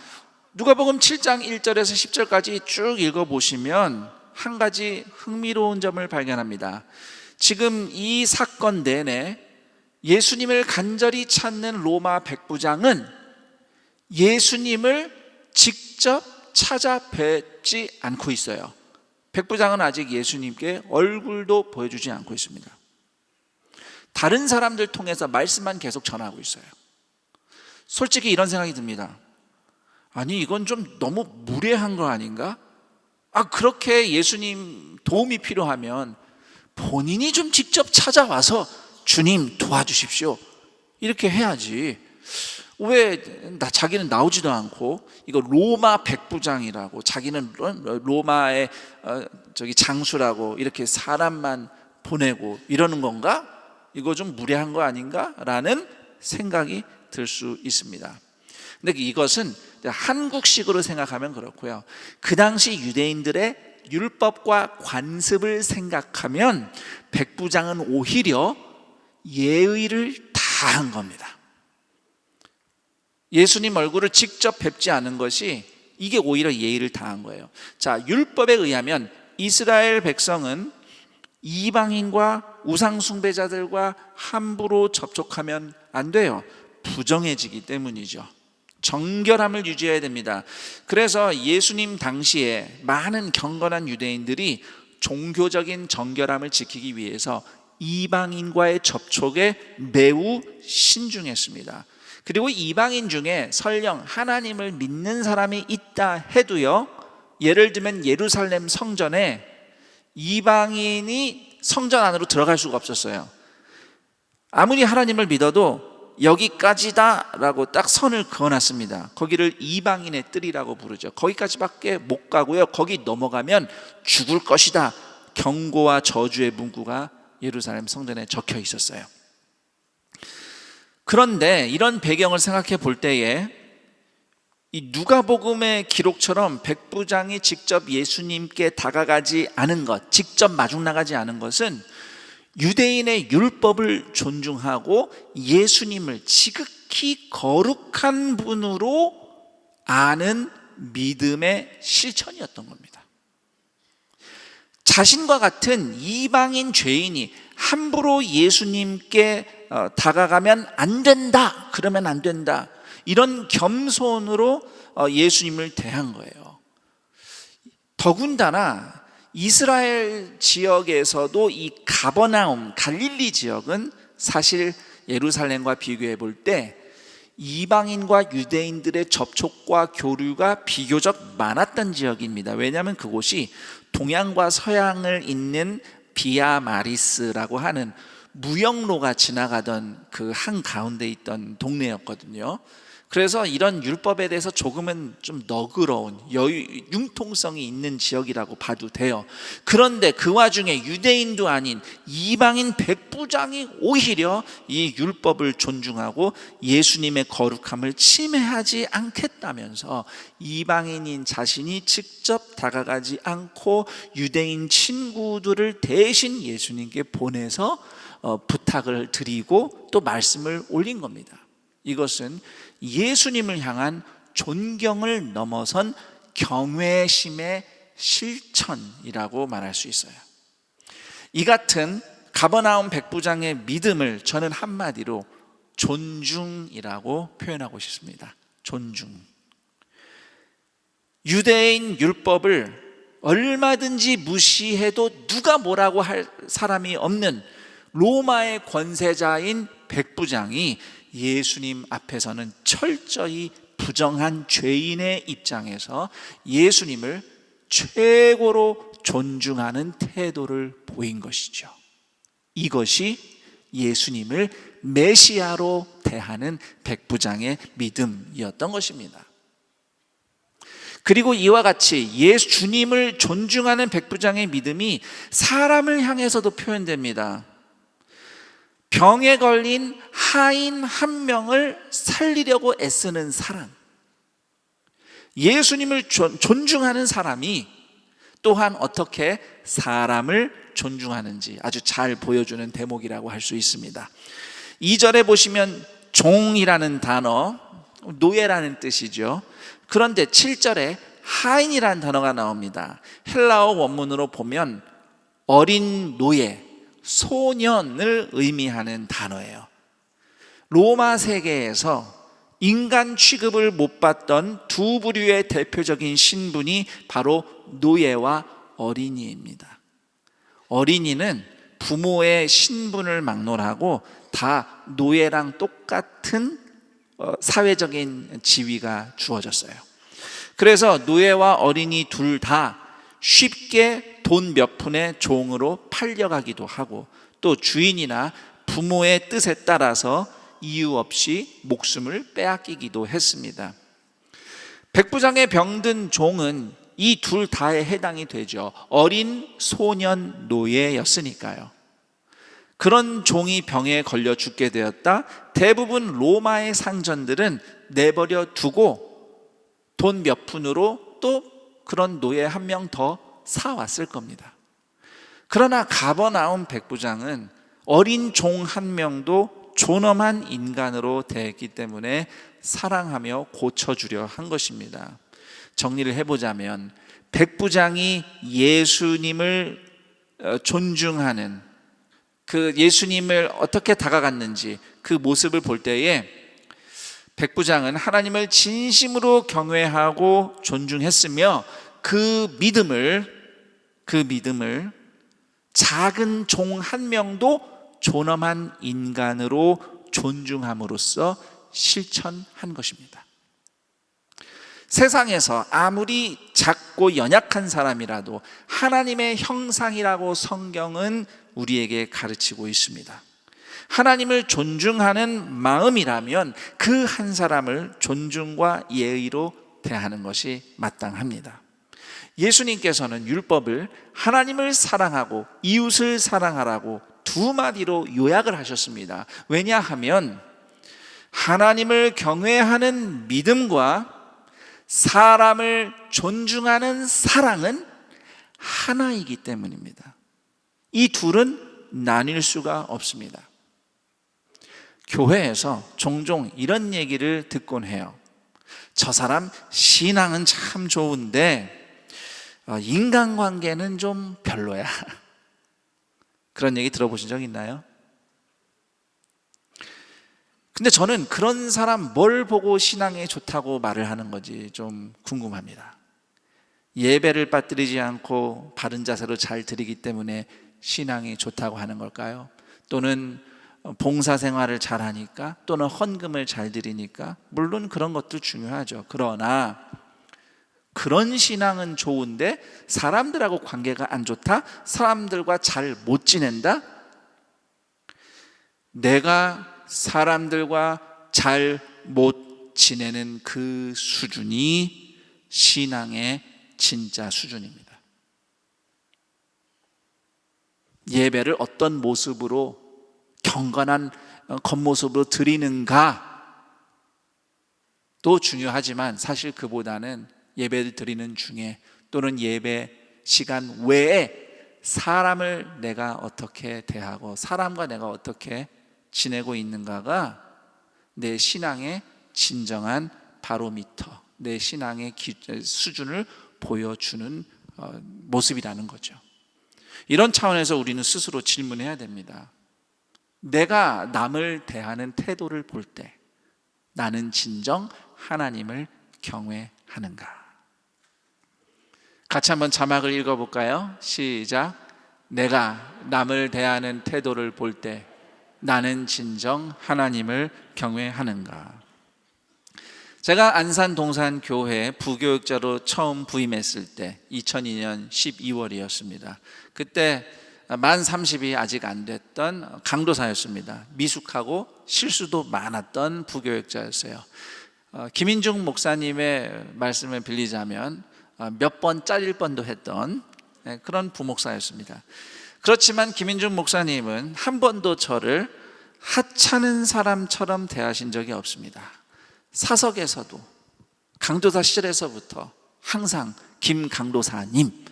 누가복음 7장 1절에서 10절까지 쭉 읽어보시면 한 가지 흥미로운 점을 발견합니다. 지금 이 사건 내내 예수님을 간절히 찾는 로마 백부장은 예수님을 직접 찾아뵙지 않고 있어요. 백부장은 아직 예수님께 얼굴도 보여주지 않고 있습니다. 다른 사람들 통해서 말씀만 계속 전하고 있어요. 솔직히 이런 생각이 듭니다. 아니, 이건 좀 너무 무례한 거 아닌가? 그렇게 예수님 도움이 필요하면 본인이 좀 직접 찾아와서 주님 도와주십시오 이렇게 해야지. 왜 자기는 나오지도 않고 이거 로마 백부장이라고 자기는 로마의 장수라고 이렇게 사람만 보내고 이러는 건가? 이거 좀 무례한 거 아닌가? 라는 생각이 들 수 있습니다. 근데 이것은 한국식으로 생각하면 그렇고요. 그 당시 유대인들의 율법과 관습을 생각하면 백부장은 오히려 예의를 다한 겁니다. 예수님 얼굴을 직접 뵙지 않은 것이 이게 오히려 예의를 다한 거예요. 자, 율법에 의하면 이스라엘 백성은 이방인과 우상숭배자들과 함부로 접촉하면 안 돼요. 부정해지기 때문이죠. 정결함을 유지해야 됩니다. 그래서 예수님 당시에 많은 경건한 유대인들이 종교적인 정결함을 지키기 위해서 이방인과의 접촉에 매우 신중했습니다. 그리고 이방인 중에 설령 하나님을 믿는 사람이 있다 해도요, 예를 들면 예루살렘 성전에 이방인이 성전 안으로 들어갈 수가 없었어요. 아무리 하나님을 믿어도 여기까지다 라고 딱 선을 그어놨습니다. 거기를 이방인의 뜰이라고 부르죠. 거기까지밖에 못 가고요, 거기 넘어가면 죽을 것이다, 경고와 저주의 문구가 예루살렘 성전에 적혀 있었어요. 그런데 이런 배경을 생각해 볼 때에 이 누가복음의 기록처럼 백부장이 직접 예수님께 다가가지 않은 것, 직접 마중 나가지 않은 것은 유대인의 율법을 존중하고 예수님을 지극히 거룩한 분으로 아는 믿음의 실천이었던 겁니다. 자신과 같은 이방인 죄인이 함부로 예수님께 다가가면 안 된다, 그러면 안 된다, 이런 겸손으로 예수님을 대한 거예요. 더군다나 이스라엘 지역에서도 이 가버나움, 갈릴리 지역은 사실 예루살렘과 비교해 볼 때 이방인과 유대인들의 접촉과 교류가 비교적 많았던 지역입니다. 왜냐하면 그곳이 동양과 서양을 잇는 비아 마리스라고 하는 무역로가 지나가던 그 한가운데 있던 동네였거든요. 그래서 이런 율법에 대해서 조금은 좀 너그러운 융통성이 있는 지역이라고 봐도 돼요. 그런데 그 와중에 유대인도 아닌 이방인 백부장이 오히려 이 율법을 존중하고 예수님의 거룩함을 침해하지 않겠다면서 이방인인 자신이 직접 다가가지 않고 유대인 친구들을 대신 예수님께 보내서 부탁을 드리고 또 말씀을 올린 겁니다. 이것은 예수님을 향한 존경을 넘어선 경외심의 실천이라고 말할 수 있어요. 이 같은 가버나움 백부장의 믿음을 저는 한마디로 존중이라고 표현하고 싶습니다. 존중. 유대인 율법을 얼마든지 무시해도 누가 뭐라고 할 사람이 없는 로마의 권세자인 백부장이 예수님 앞에서는 철저히 부정한 죄인의 입장에서 예수님을 최고로 존중하는 태도를 보인 것이죠. 이것이 예수님을 메시아로 대하는 백부장의 믿음이었던 것입니다. 그리고 이와 같이 주님을 존중하는 백부장의 믿음이 사람을 향해서도 표현됩니다. 병에 걸린 하인 한 명을 살리려고 애쓰는 사람, 예수님을 존중하는 사람이 또한 어떻게 사람을 존중하는지 아주 잘 보여주는 대목이라고 할 수 있습니다. 2절에 보시면 종이라는 단어, 노예라는 뜻이죠. 그런데 7절에 하인이라는 단어가 나옵니다. 헬라어 원문으로 보면 어린 노예, 소년을 의미하는 단어예요. 로마 세계에서 인간 취급을 못 받던 두 부류의 대표적인 신분이 바로 노예와 어린이입니다. 어린이는 부모의 신분을 막론하고 다 노예랑 똑같은 사회적인 지위가 주어졌어요. 그래서 노예와 어린이 둘 다 쉽게 돈 몇 푼의 종으로 팔려가기도 하고 또 주인이나 부모의 뜻에 따라서 이유 없이 목숨을 빼앗기기도 했습니다. 백부장의 병든 종은 이 둘 다에 해당이 되죠. 어린 소년 노예였으니까요. 그런 종이 병에 걸려 죽게 되었다. 대부분 로마의 상전들은 내버려 두고 돈 몇 푼으로 또 그런 노예 한 명 더 사왔을 겁니다. 그러나 가버나움 백부장은 어린 종 한 명도 존엄한 인간으로 대했기 때문에 사랑하며 고쳐주려 한 것입니다. 정리를 해보자면 백부장이 예수님을 존중하는 그 예수님을 어떻게 다가갔는지 그 모습을 볼 때에 백부장은 하나님을 진심으로 경외하고 존중했으며 그 믿음을 작은 종 한 명도 존엄한 인간으로 존중함으로써 실천한 것입니다. 세상에서 아무리 작고 연약한 사람이라도 하나님의 형상이라고 성경은 우리에게 가르치고 있습니다. 하나님을 존중하는 마음이라면 그 한 사람을 존중과 예의로 대하는 것이 마땅합니다. 예수님께서는 율법을 하나님을 사랑하고 이웃을 사랑하라고 두 마디로 요약을 하셨습니다. 왜냐하면 하나님을 경외하는 믿음과 사람을 존중하는 사랑은 하나이기 때문입니다. 이 둘은 나뉠 수가 없습니다. 교회에서 종종 이런 얘기를 듣곤 해요. 저 사람 신앙은 참 좋은데 인간관계는 좀 별로야. 그런 얘기 들어보신 적 있나요? 근데 저는 그런 사람 뭘 보고 신앙에 좋다고 말을 하는 건지 좀 궁금합니다. 예배를 빠뜨리지 않고 바른 자세로 잘 드리기 때문에 신앙이 좋다고 하는 걸까요? 또는 봉사생활을 잘하니까, 또는 헌금을 잘 드리니까. 물론 그런 것도 중요하죠. 그러나 그런 신앙은 좋은데 사람들하고 관계가 안 좋다? 사람들과 잘 못 지낸다? 내가 사람들과 잘 못 지내는 그 수준이 신앙의 진짜 수준입니다. 예배를 어떤 모습으로, 경건한 겉모습으로 드리는가도 중요하지만 사실 그보다는 예배를 드리는 중에 또는 예배 시간 외에 사람을 내가 어떻게 대하고 사람과 내가 어떻게 지내고 있는가가 내 신앙의 진정한 바로미터, 내 신앙의 수준을 보여주는 모습이라는 거죠. 이런 차원에서 우리는 스스로 질문해야 됩니다. 내가 남을 대하는 태도를 볼 때 나는 진정 하나님을 경외하는가? 같이 한번 자막을 읽어볼까요? 시작. 내가 남을 대하는 태도를 볼 때 나는 진정 하나님을 경외하는가? 제가 안산 동산 교회 부교육자로 처음 부임했을 때 2002년 12월이었습니다. 그때 만 30이 아직 안 됐던 강도사였습니다. 미숙하고 실수도 많았던 부교육자였어요. 김인중 목사님의 말씀을 빌리자면 몇 번 잘릴 뻔도 했던 그런 부목사였습니다. 그렇지만 김인중 목사님은 한 번도 저를 하찮은 사람처럼 대하신 적이 없습니다. 사석에서도 강도사 시절에서부터 항상 김 강도사님,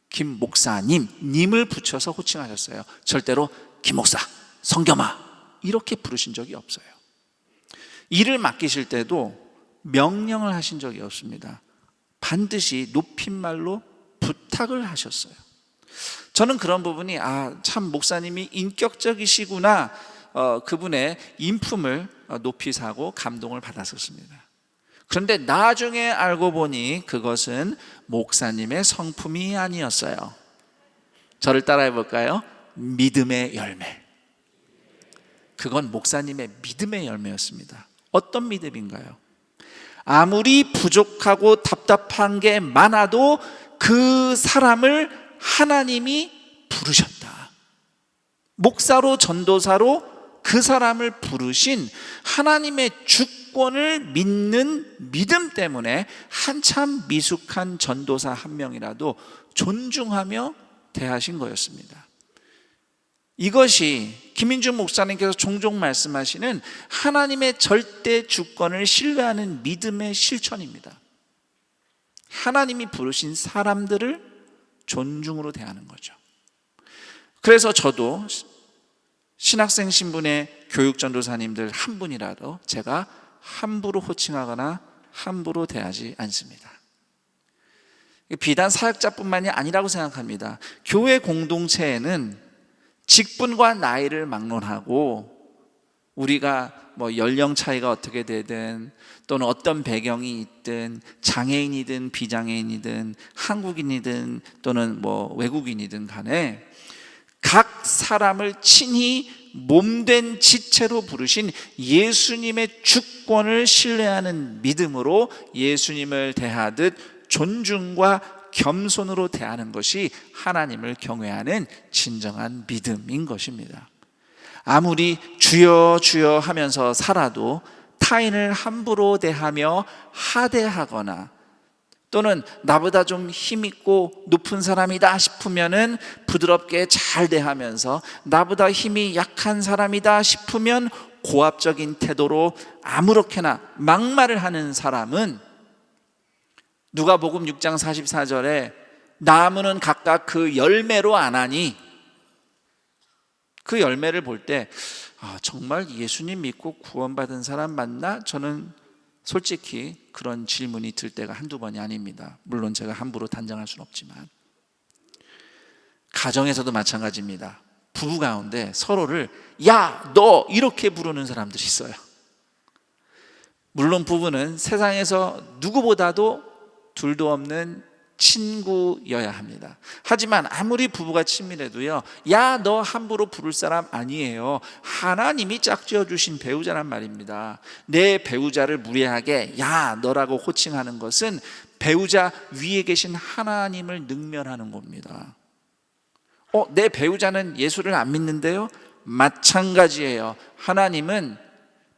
김 목사님, 님을 붙여서 호칭하셨어요. 절대로 김 목사, 성겸아 이렇게 부르신 적이 없어요. 일을 맡기실 때도 명령을 하신 적이 없습니다. 반드시 높임말로 부탁을 하셨어요. 저는 그런 부분이 참 목사님이 인격적이시구나, 그분의 인품을 높이 사고 감동을 받았었습니다. 그런데 나중에 알고 보니 그것은 목사님의 성품이 아니었어요. 저를 따라해 볼까요? 믿음의 열매. 그건 목사님의 믿음의 열매였습니다. 어떤 믿음인가요? 아무리 부족하고 답답한 게 많아도 그 사람을 하나님이 부르셨다. 목사로 전도사로 그 사람을 부르신 하나님의 주권을 믿는 믿음 때문에 한참 미숙한 전도사 한 명이라도 존중하며 대하신 거였습니다. 이것이 김인중 목사님께서 종종 말씀하시는 하나님의 절대 주권을 신뢰하는 믿음의 실천입니다. 하나님이 부르신 사람들을 존중으로 대하는 거죠. 그래서 저도 신학생 신분의 교육전도사님들 한 분이라도 제가 함부로 호칭하거나 함부로 대하지 않습니다. 비단 사역자뿐만이 아니라고 생각합니다. 교회 공동체에는 직분과 나이를 막론하고 우리가 연령 차이가 어떻게 되든 또는 어떤 배경이 있든 장애인이든 비장애인이든 한국인이든 또는 외국인이든 간에 각 사람을 친히 몸된 지체로 부르신 예수님의 주권을 신뢰하는 믿음으로 예수님을 대하듯 존중과 겸손으로 대하는 것이 하나님을 경외하는 진정한 믿음인 것입니다. 아무리 주여 주여 하면서 살아도 타인을 함부로 대하며 하대하거나 또는 나보다 좀 힘있고 높은 사람이다 싶으면은 부드럽게 잘 대하면서 나보다 힘이 약한 사람이다 싶으면 고압적인 태도로 아무렇게나 막말을 하는 사람은 누가복음 6장 44절에 나무는 각각 그 열매로 아나니, 그 열매를 볼 때 정말 예수님 믿고 구원받은 사람 맞나? 저는 솔직히 그런 질문이 들 때가 한두 번이 아닙니다. 물론 제가 함부로 단정할 수는 없지만 가정에서도 마찬가지입니다. 부부 가운데 서로를 야, 너 이렇게 부르는 사람들이 있어요. 물론 부부는 세상에서 누구보다도 둘도 없는 친구여야 합니다. 하지만 아무리 부부가 친밀해도요, 야, 너 함부로 부를 사람 아니에요. 하나님이 짝지어 주신 배우자란 말입니다. 내 배우자를 무례하게 야, 너라고 호칭하는 것은 배우자 위에 계신 하나님을 능멸하는 겁니다. 내 배우자는 예수를 안 믿는데요? 마찬가지예요. 하나님은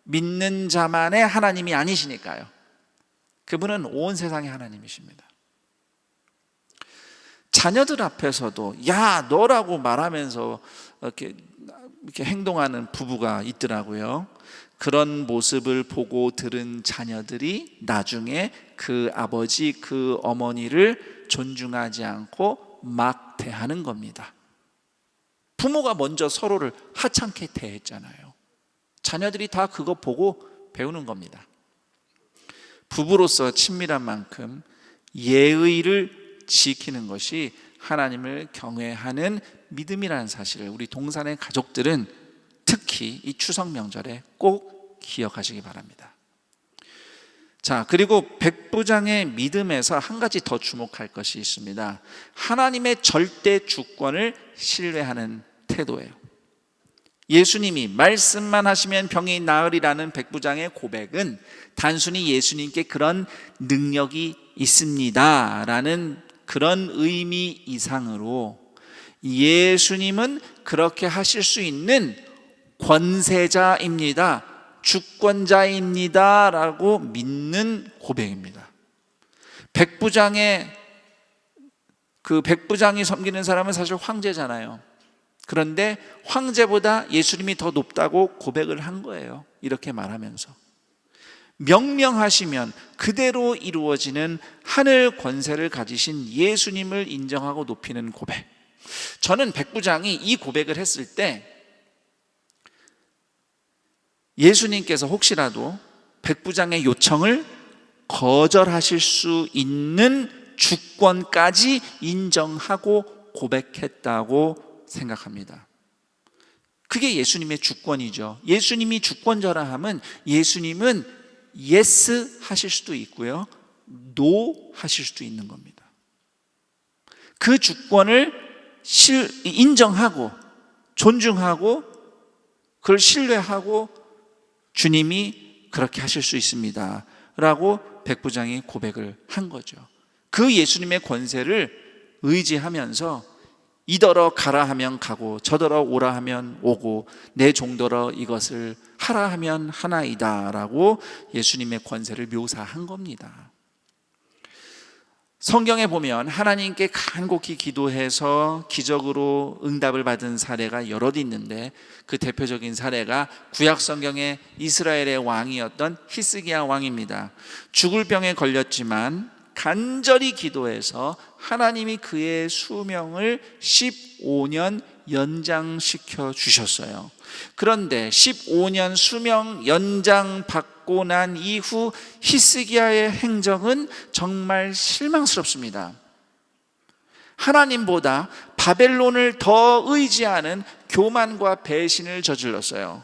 믿는 자만의 하나님이 아니시니까요. 그분은 온 세상의 하나님이십니다. 자녀들 앞에서도 야, 너라고 말하면서 이렇게 행동하는 부부가 있더라고요. 그런 모습을 보고 들은 자녀들이 나중에 그 아버지, 그 어머니를 존중하지 않고 막 대하는 겁니다. 부모가 먼저 서로를 하찮게 대했잖아요. 자녀들이 다 그거 보고 배우는 겁니다. 부부로서 친밀한 만큼 예의를 지키는 것이 하나님을 경외하는 믿음이라는 사실을 우리 동산의 가족들은 특히 이 추석 명절에 꼭 기억하시기 바랍니다. 자, 그리고 백부장의 믿음에서 한 가지 더 주목할 것이 있습니다. 하나님의 절대 주권을 신뢰하는 태도예요. 예수님이 말씀만 하시면 병이 나으리라는 백부장의 고백은 단순히 예수님께 그런 능력이 있습니다 라는 그런 의미 이상으로 예수님은 그렇게 하실 수 있는 권세자입니다, 주권자입니다 라고 믿는 고백입니다. 백부장이 섬기는 사람은 사실 황제잖아요. 그런데 황제보다 예수님이 더 높다고 고백을 한 거예요. 이렇게 말하면서 명령하시면 그대로 이루어지는 하늘 권세를 가지신 예수님을 인정하고 높이는 고백. 저는 백부장이 이 고백을 했을 때 예수님께서 혹시라도 백부장의 요청을 거절하실 수 있는 주권까지 인정하고 고백했다고 생각합니다. 그게 예수님의 주권이죠. 예수님이 주권자라 하면 예수님은 예스 하실 수도 있고요, 노 하실 수도 있는 겁니다. 그 주권을 인정하고 존중하고 그걸 신뢰하고 주님이 그렇게 하실 수 있습니다 라고 백부장이 고백을 한 거죠. 그 예수님의 권세를 의지하면서 이더러 가라 하면 가고 저더러 오라 하면 오고 내 종더러 이것을 하라 하면 하나이다 라고 예수님의 권세를 묘사한 겁니다. 성경에 보면 하나님께 간곡히 기도해서 기적으로 응답을 받은 사례가 여럿 있는데 그 대표적인 사례가 구약 성경의 이스라엘의 왕이었던 히스기야 왕입니다. 죽을 병에 걸렸지만 간절히 기도해서 하나님이 그의 수명을 15년 연장시켜 주셨어요. 그런데 15년 수명 연장 받고 난 이후 히스기야의 행적은 정말 실망스럽습니다. 하나님보다 바벨론을 더 의지하는 교만과 배신을 저질렀어요.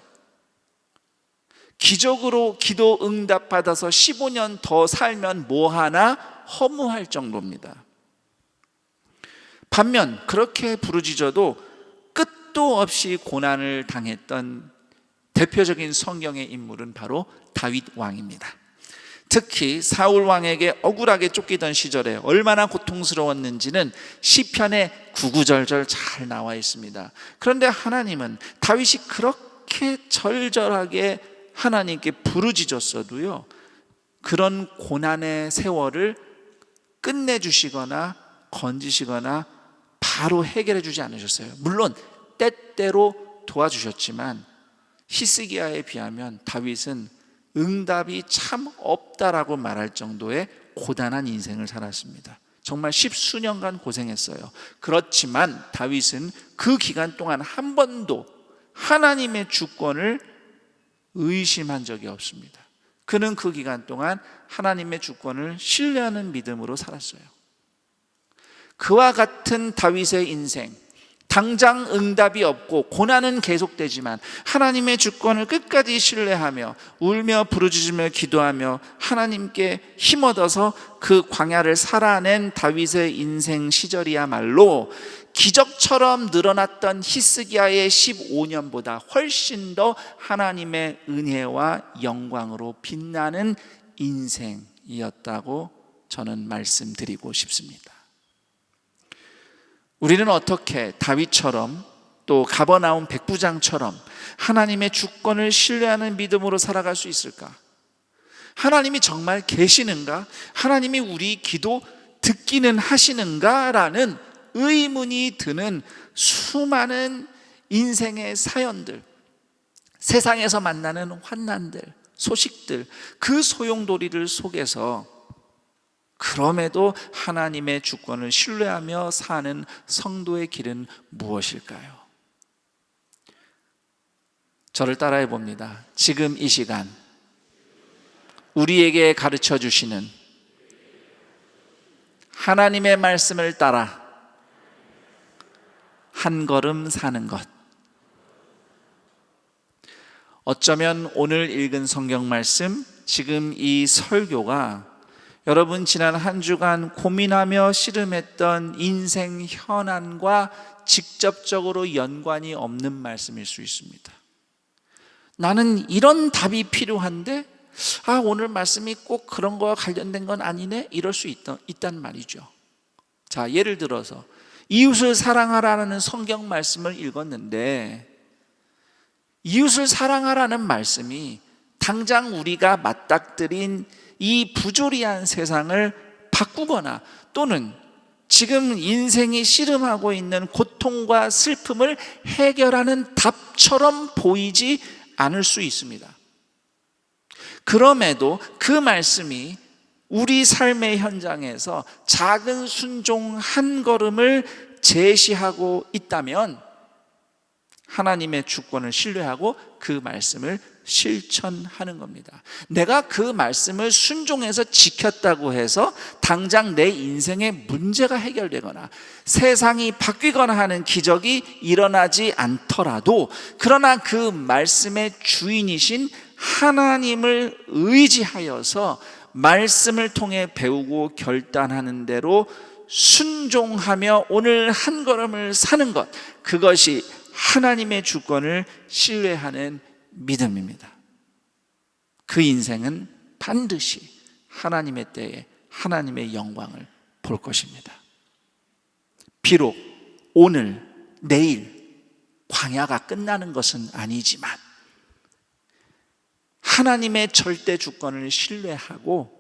기적으로 기도 응답 받아서 15년 더 살면 뭐하나 허무할 정도입니다. 반면 그렇게 부르짖어도 끝도 없이 고난을 당했던 대표적인 성경의 인물은 바로 다윗 왕입니다. 특히 사울 왕에게 억울하게 쫓기던 시절에 얼마나 고통스러웠는지는 시편에 구구절절 잘 나와 있습니다. 그런데 하나님은 다윗이 그렇게 절절하게 하나님께 부르짖었어도요, 그런 고난의 세월을 끝내주시거나 건지시거나 바로 해결해 주지 않으셨어요. 물론 때때로 도와주셨지만 히스기야에 비하면 다윗은 응답이 참 없다라고 말할 정도의 고단한 인생을 살았습니다. 정말 십수년간 고생했어요. 그렇지만 다윗은 그 기간 동안 한 번도 하나님의 주권을 의심한 적이 없습니다. 그는 그 기간 동안 하나님의 주권을 신뢰하는 믿음으로 살았어요. 그와 같은 다윗의 인생, 당장 응답이 없고 고난은 계속되지만 하나님의 주권을 끝까지 신뢰하며 울며 부르짖으며 기도하며 하나님께 힘얻어서 그 광야를 살아낸 다윗의 인생 시절이야말로 기적처럼 늘어났던 히스기야의 15년보다 훨씬 더 하나님의 은혜와 영광으로 빛나는 인생이었다고 저는 말씀드리고 싶습니다. 우리는 어떻게 다윗처럼 또 가버나움 백부장처럼 하나님의 주권을 신뢰하는 믿음으로 살아갈 수 있을까? 하나님이 정말 계시는가? 하나님이 우리 기도 듣기는 하시는가? 라는 의문이 드는 수많은 인생의 사연들, 세상에서 만나는 환난들, 소식들, 그 소용돌이들 속에서 그럼에도 하나님의 주권을 신뢰하며 사는 성도의 길은 무엇일까요? 저를 따라해 봅니다. 지금 이 시간 우리에게 가르쳐 주시는 하나님의 말씀을 따라 한 걸음 사는 것. 어쩌면 오늘 읽은 성경 말씀, 지금 이 설교가 여러분 지난 한 주간 고민하며 씨름했던 인생 현안과 직접적으로 연관이 없는 말씀일 수 있습니다. 나는 이런 답이 필요한데 오늘 말씀이 꼭 그런 거와 관련된 건 아니네? 이럴 수 있단 말이죠. 자, 예를 들어서 이웃을 사랑하라는 성경 말씀을 읽었는데 이웃을 사랑하라는 말씀이 당장 우리가 맞닥뜨린 이 부조리한 세상을 바꾸거나 또는 지금 인생이 씨름하고 있는 고통과 슬픔을 해결하는 답처럼 보이지 않을 수 있습니다. 그럼에도 그 말씀이 우리 삶의 현장에서 작은 순종 한 걸음을 제시하고 있다면 하나님의 주권을 신뢰하고 그 말씀을 실천하는 겁니다. 내가 그 말씀을 순종해서 지켰다고 해서 당장 내 인생의 문제가 해결되거나 세상이 바뀌거나 하는 기적이 일어나지 않더라도 그러나 그 말씀의 주인이신 하나님을 의지하여서 말씀을 통해 배우고 결단하는 대로 순종하며 오늘 한 걸음을 사는 것, 그것이 하나님의 주권을 신뢰하는 믿음입니다. 그 인생은 반드시 하나님의 때에 하나님의 영광을 볼 것입니다. 비록 오늘, 내일 광야가 끝나는 것은 아니지만 하나님의 절대 주권을 신뢰하고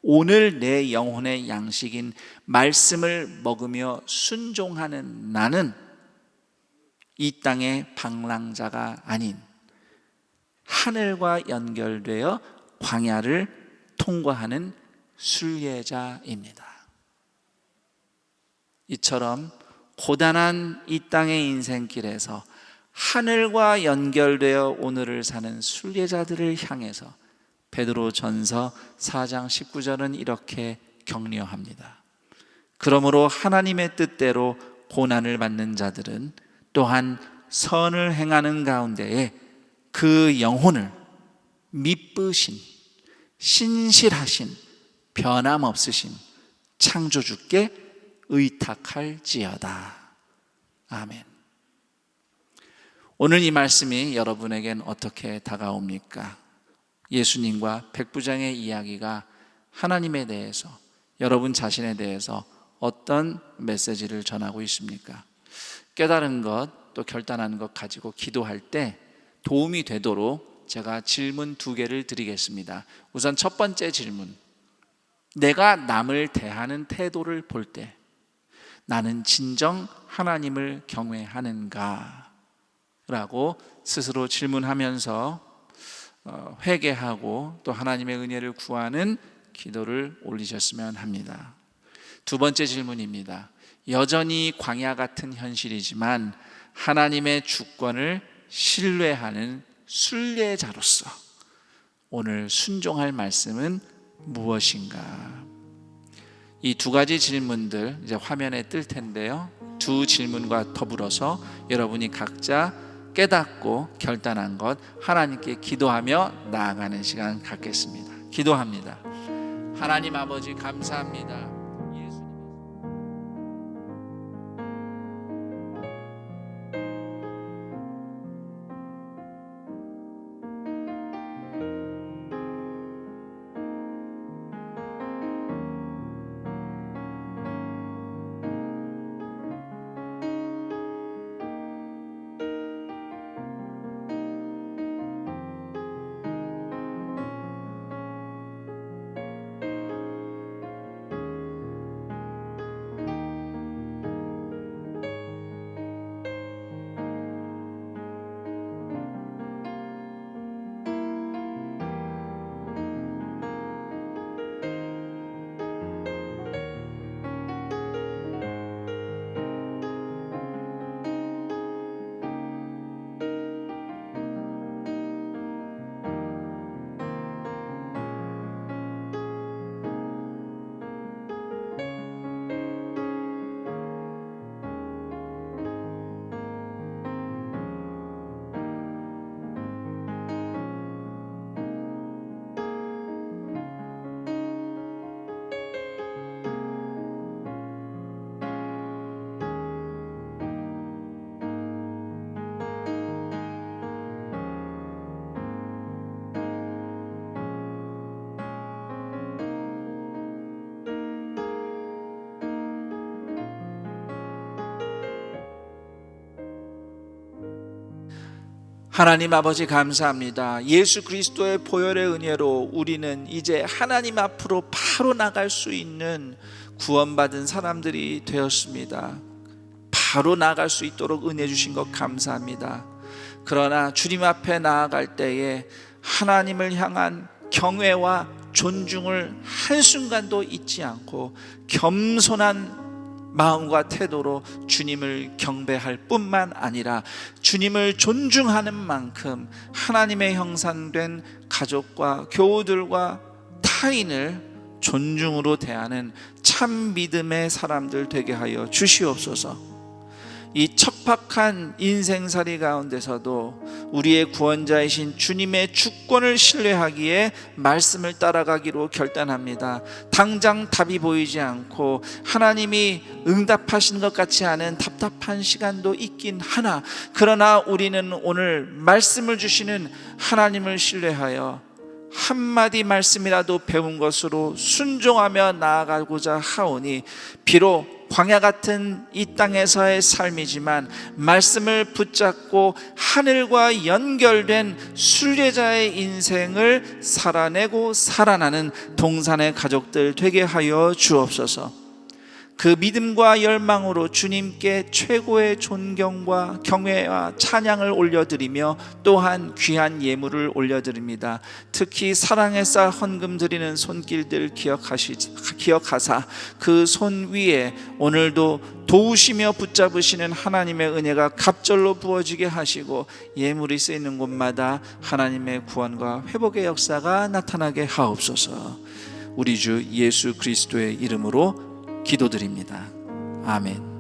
오늘 내 영혼의 양식인 말씀을 먹으며 순종하는 나는 이 땅의 방랑자가 아닌 하늘과 연결되어 광야를 통과하는 순례자입니다. 이처럼 고단한 이 땅의 인생길에서 하늘과 연결되어 오늘을 사는 순례자들을 향해서 베드로전서 4장 19절은 이렇게 격려합니다. 그러므로 하나님의 뜻대로 고난을 받는 자들은 또한 선을 행하는 가운데에 그 영혼을 미쁘신 신실하신 변함없으신 창조주께 의탁할지어다. 아멘. 오늘 이 말씀이 여러분에겐 어떻게 다가옵니까? 예수님과 백부장의 이야기가 하나님에 대해서, 여러분 자신에 대해서 어떤 메시지를 전하고 있습니까? 깨달은 것, 또 결단한 것 가지고 기도할 때 도움이 되도록 제가 질문 2개를 드리겠습니다. 우선 첫 번째 질문, 내가 남을 대하는 태도를 볼 때 나는 진정 하나님을 경외하는가? 라고 스스로 질문하면서 회개하고 또 하나님의 은혜를 구하는 기도를 올리셨으면 합니다. 두 번째 질문입니다. 여전히 광야 같은 현실이지만 하나님의 주권을 신뢰하는 순례자로서 오늘 순종할 말씀은 무엇인가? 이 2가지 질문들 이제 화면에 뜰 텐데요. 2 질문과 더불어서 여러분이 각자 깨닫고 결단한 것 하나님께 기도하며 나아가는 시간 갖겠습니다. 기도합니다. 하나님 아버지 감사합니다. 하나님 아버지 감사합니다. 예수 그리스도의 보혈의 은혜로 우리는 이제 하나님 앞으로 바로 나갈 수 있는 구원받은 사람들이 되었습니다. 바로 나갈 수 있도록 은혜 주신 것 감사합니다. 그러나 주님 앞에 나아갈 때에 하나님을 향한 경외와 존중을 한순간도 잊지 않고 겸손한 마음과 태도로 주님을 경배할 뿐만 아니라 주님을 존중하는 만큼 하나님의 형상된 가족과 교우들과 타인을 존중으로 대하는 참 믿음의 사람들 되게 하여 주시옵소서. 이 척박한 인생살이 가운데서도 우리의 구원자이신 주님의 주권을 신뢰하기에 말씀을 따라가기로 결단합니다. 당장 답이 보이지 않고 하나님이 응답하신 것 같지 않은 답답한 시간도 있긴 하나, 그러나 우리는 오늘 말씀을 주시는 하나님을 신뢰하여 한마디 말씀이라도 배운 것으로 순종하며 나아가고자 하오니, 비록 광야 같은 이 땅에서의 삶이지만 말씀을 붙잡고 하늘과 연결된 순례자의 인생을 살아내고 살아나는 동산의 가족들 되게 하여 주옵소서. 그 믿음과 열망으로 주님께 최고의 존경과 경외와 찬양을 올려드리며 또한 귀한 예물을 올려드립니다. 특히 사랑의 쌀 헌금 드리는 손길들 기억하사 그 손 위에 오늘도 도우시며 붙잡으시는 하나님의 은혜가 갑절로 부어지게 하시고 예물이 쓰이는 곳마다 하나님의 구원과 회복의 역사가 나타나게 하옵소서. 우리 주 예수 그리스도의 이름으로 기도드립니다. 아멘.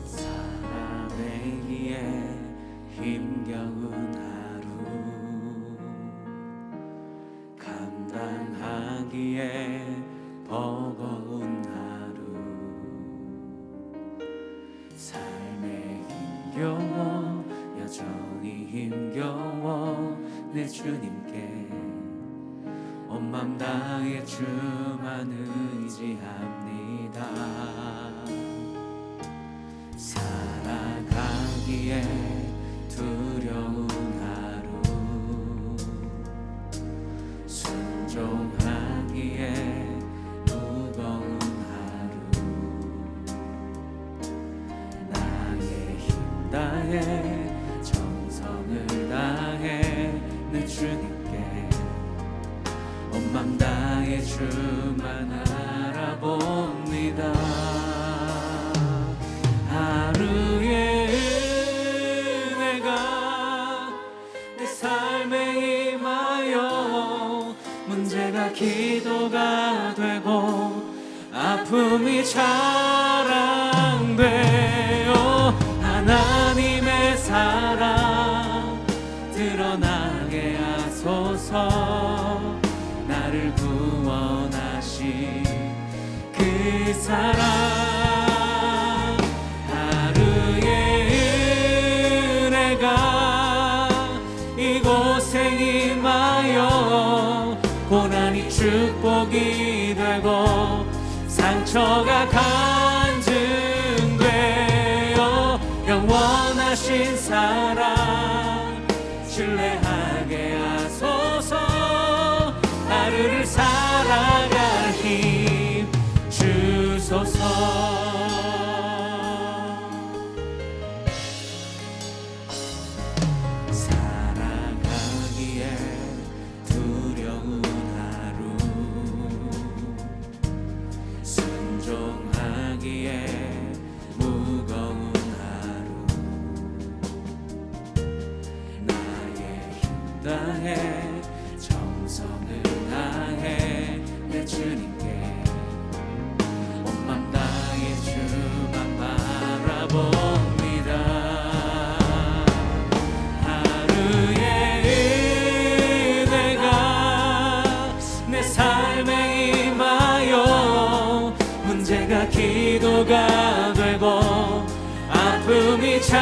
사랑의 기에 삶에 힘겨워 여전히 힘겨워 내 주님께 온 맘 다해 주만 의지합니다. 살아가기에 두려운 하루 순종하기에 무거운 하루 나의 힘 다해 정성을 다해 내 주님께 온 맘 다해 주만 알아봅니다. 하루의 은혜가 내 삶에 임하여 문제가 기도가 되고 아픔이 자랑되어 하나님의 사랑 드러나게 하소서. 나를 구원하신 그 사랑 하루의 은혜가 이곳에 임하여 고난이 축복이 되고 상처가 간증되어 영원하신 사랑 신뢰하게 하소서. 하루를 살아갈 힘 주소서. 살아가기에 두려운 하루 순종하기에 무거운 하루 나의 힘 다해 정성을 다해 내 주님께 온 맘 다해 주만 바라봅니다. 하루의 은혜가 내 삶에 임하여 문제가 기도가 되고 아픔이 자랑되어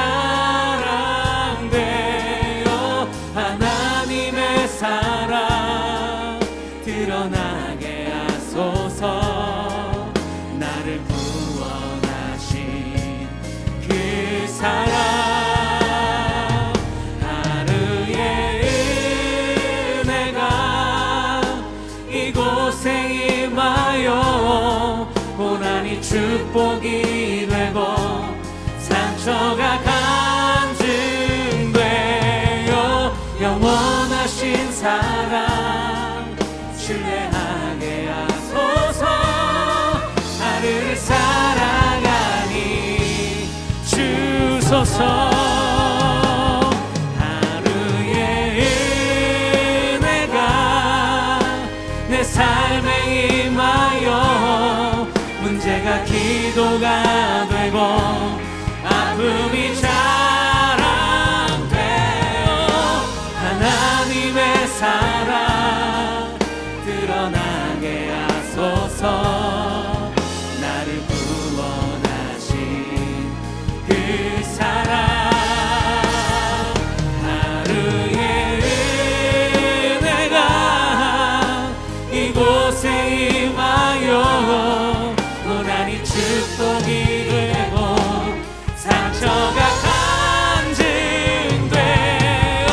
하나님의 사랑 드러나게 하소서. 나를 구원하신 그 사랑 하루의 은혜가 이곳에 임하여 고난이 축복이 되고 상처가 간증되어 영원하신 사랑 신뢰하게 하소서. 하루를 살아가니 주소서. 하루의 은혜가 내 삶에 임하여 문제가 기도가 되고 아픔이 자랑되어 하나님의 사랑 드러나게 하소서. 나를 구원하신 그 사랑 하루의 은혜가 이곳에 임하여 고난이 축복이 되고 상처가 간증되어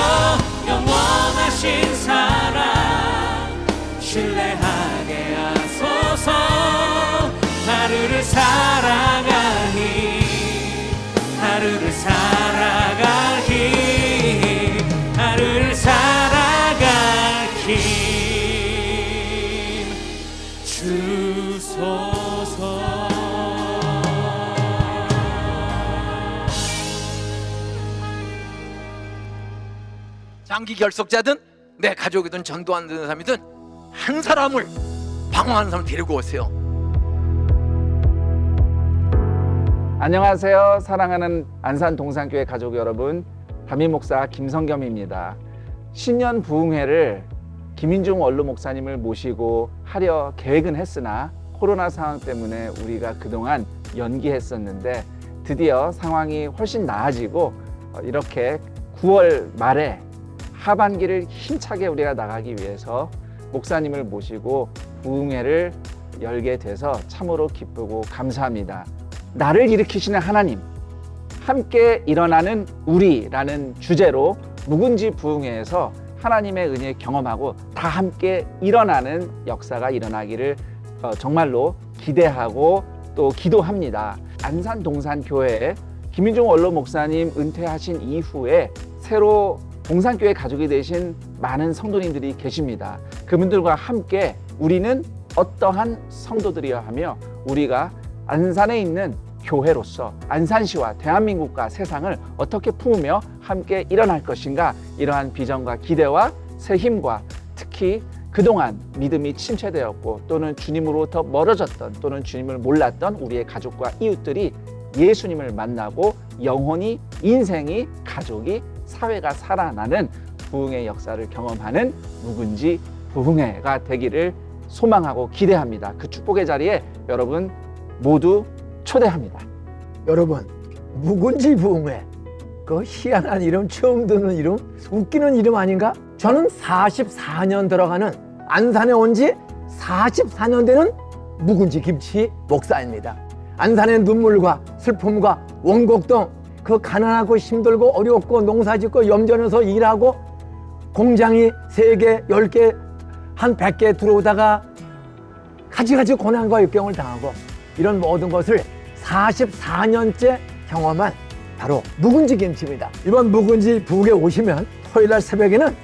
영원하신 사랑 신뢰하게 하소서. 하루를 살아가니 하루를 살아갈 힘 하루를 살아갈 힘 주소서. 장기 결석자든 내 가족이든 전도 안 되는 사람이든 한 사람을 방황하는 사람을 데리고 오세요. 안녕하세요. 사랑하는 안산 동산교회 가족 여러분, 담임 목사 김성겸입니다. 신년 부흥회를 김인중 원로 목사님을 모시고 하려 계획은 했으나 코로나 상황 때문에 우리가 그동안 연기했었는데 드디어 상황이 훨씬 나아지고 이렇게 9월 말에 하반기를 힘차게 우리가 나가기 위해서 목사님을 모시고 부흥회를 열게 돼서 참으로 기쁘고 감사합니다. 나를 일으키시는 하나님, 함께 일어나는 우리라는 주제로 묵은지 부흥회에서 하나님의 은혜 경험하고 다 함께 일어나는 역사가 일어나기를 정말로 기대하고 또 기도합니다. 안산 동산교회 김인중 원로 목사님 은퇴하신 이후에 새로 동산교회 가족이 되신 많은 성도님들이 계십니다. 그분들과 함께 우리는 어떠한 성도들이야 하며 우리가 안산에 있는 교회로서 안산시와 대한민국과 세상을 어떻게 품으며 함께 일어날 것인가, 이러한 비전과 기대와 새 힘과 특히 그동안 믿음이 침체되었고 또는 주님으로부터 멀어졌던 또는 주님을 몰랐던 우리의 가족과 이웃들이 예수님을 만나고 영혼이, 인생이, 가족이, 사회가 살아나는 부흥의 역사를 경험하는 묵은지 부흥회가 되기를 소망하고 기대합니다. 그 축복의 자리에 여러분 모두 초대합니다. 여러분, 묵은지 부흥회, 그 희한한 이름, 처음 듣는 이름, 웃기는 이름 아닌가? 저는 44년 들어가는, 안산에 온 지 44년 되는 묵은지 김치 목사입니다. 안산의 눈물과 슬픔과 원곡동, 그 가난하고 힘들고 어렵고 농사짓고 염전에서 일하고 공장이 3개, 10개, 한 100개 들어오다가 가지가지 고난과 역경을 당하고 이런 모든 것을 44년째 경험한 바로 묵은지 김치입니다. 이번 묵은지 부흥에 오시면 토요일날 새벽에는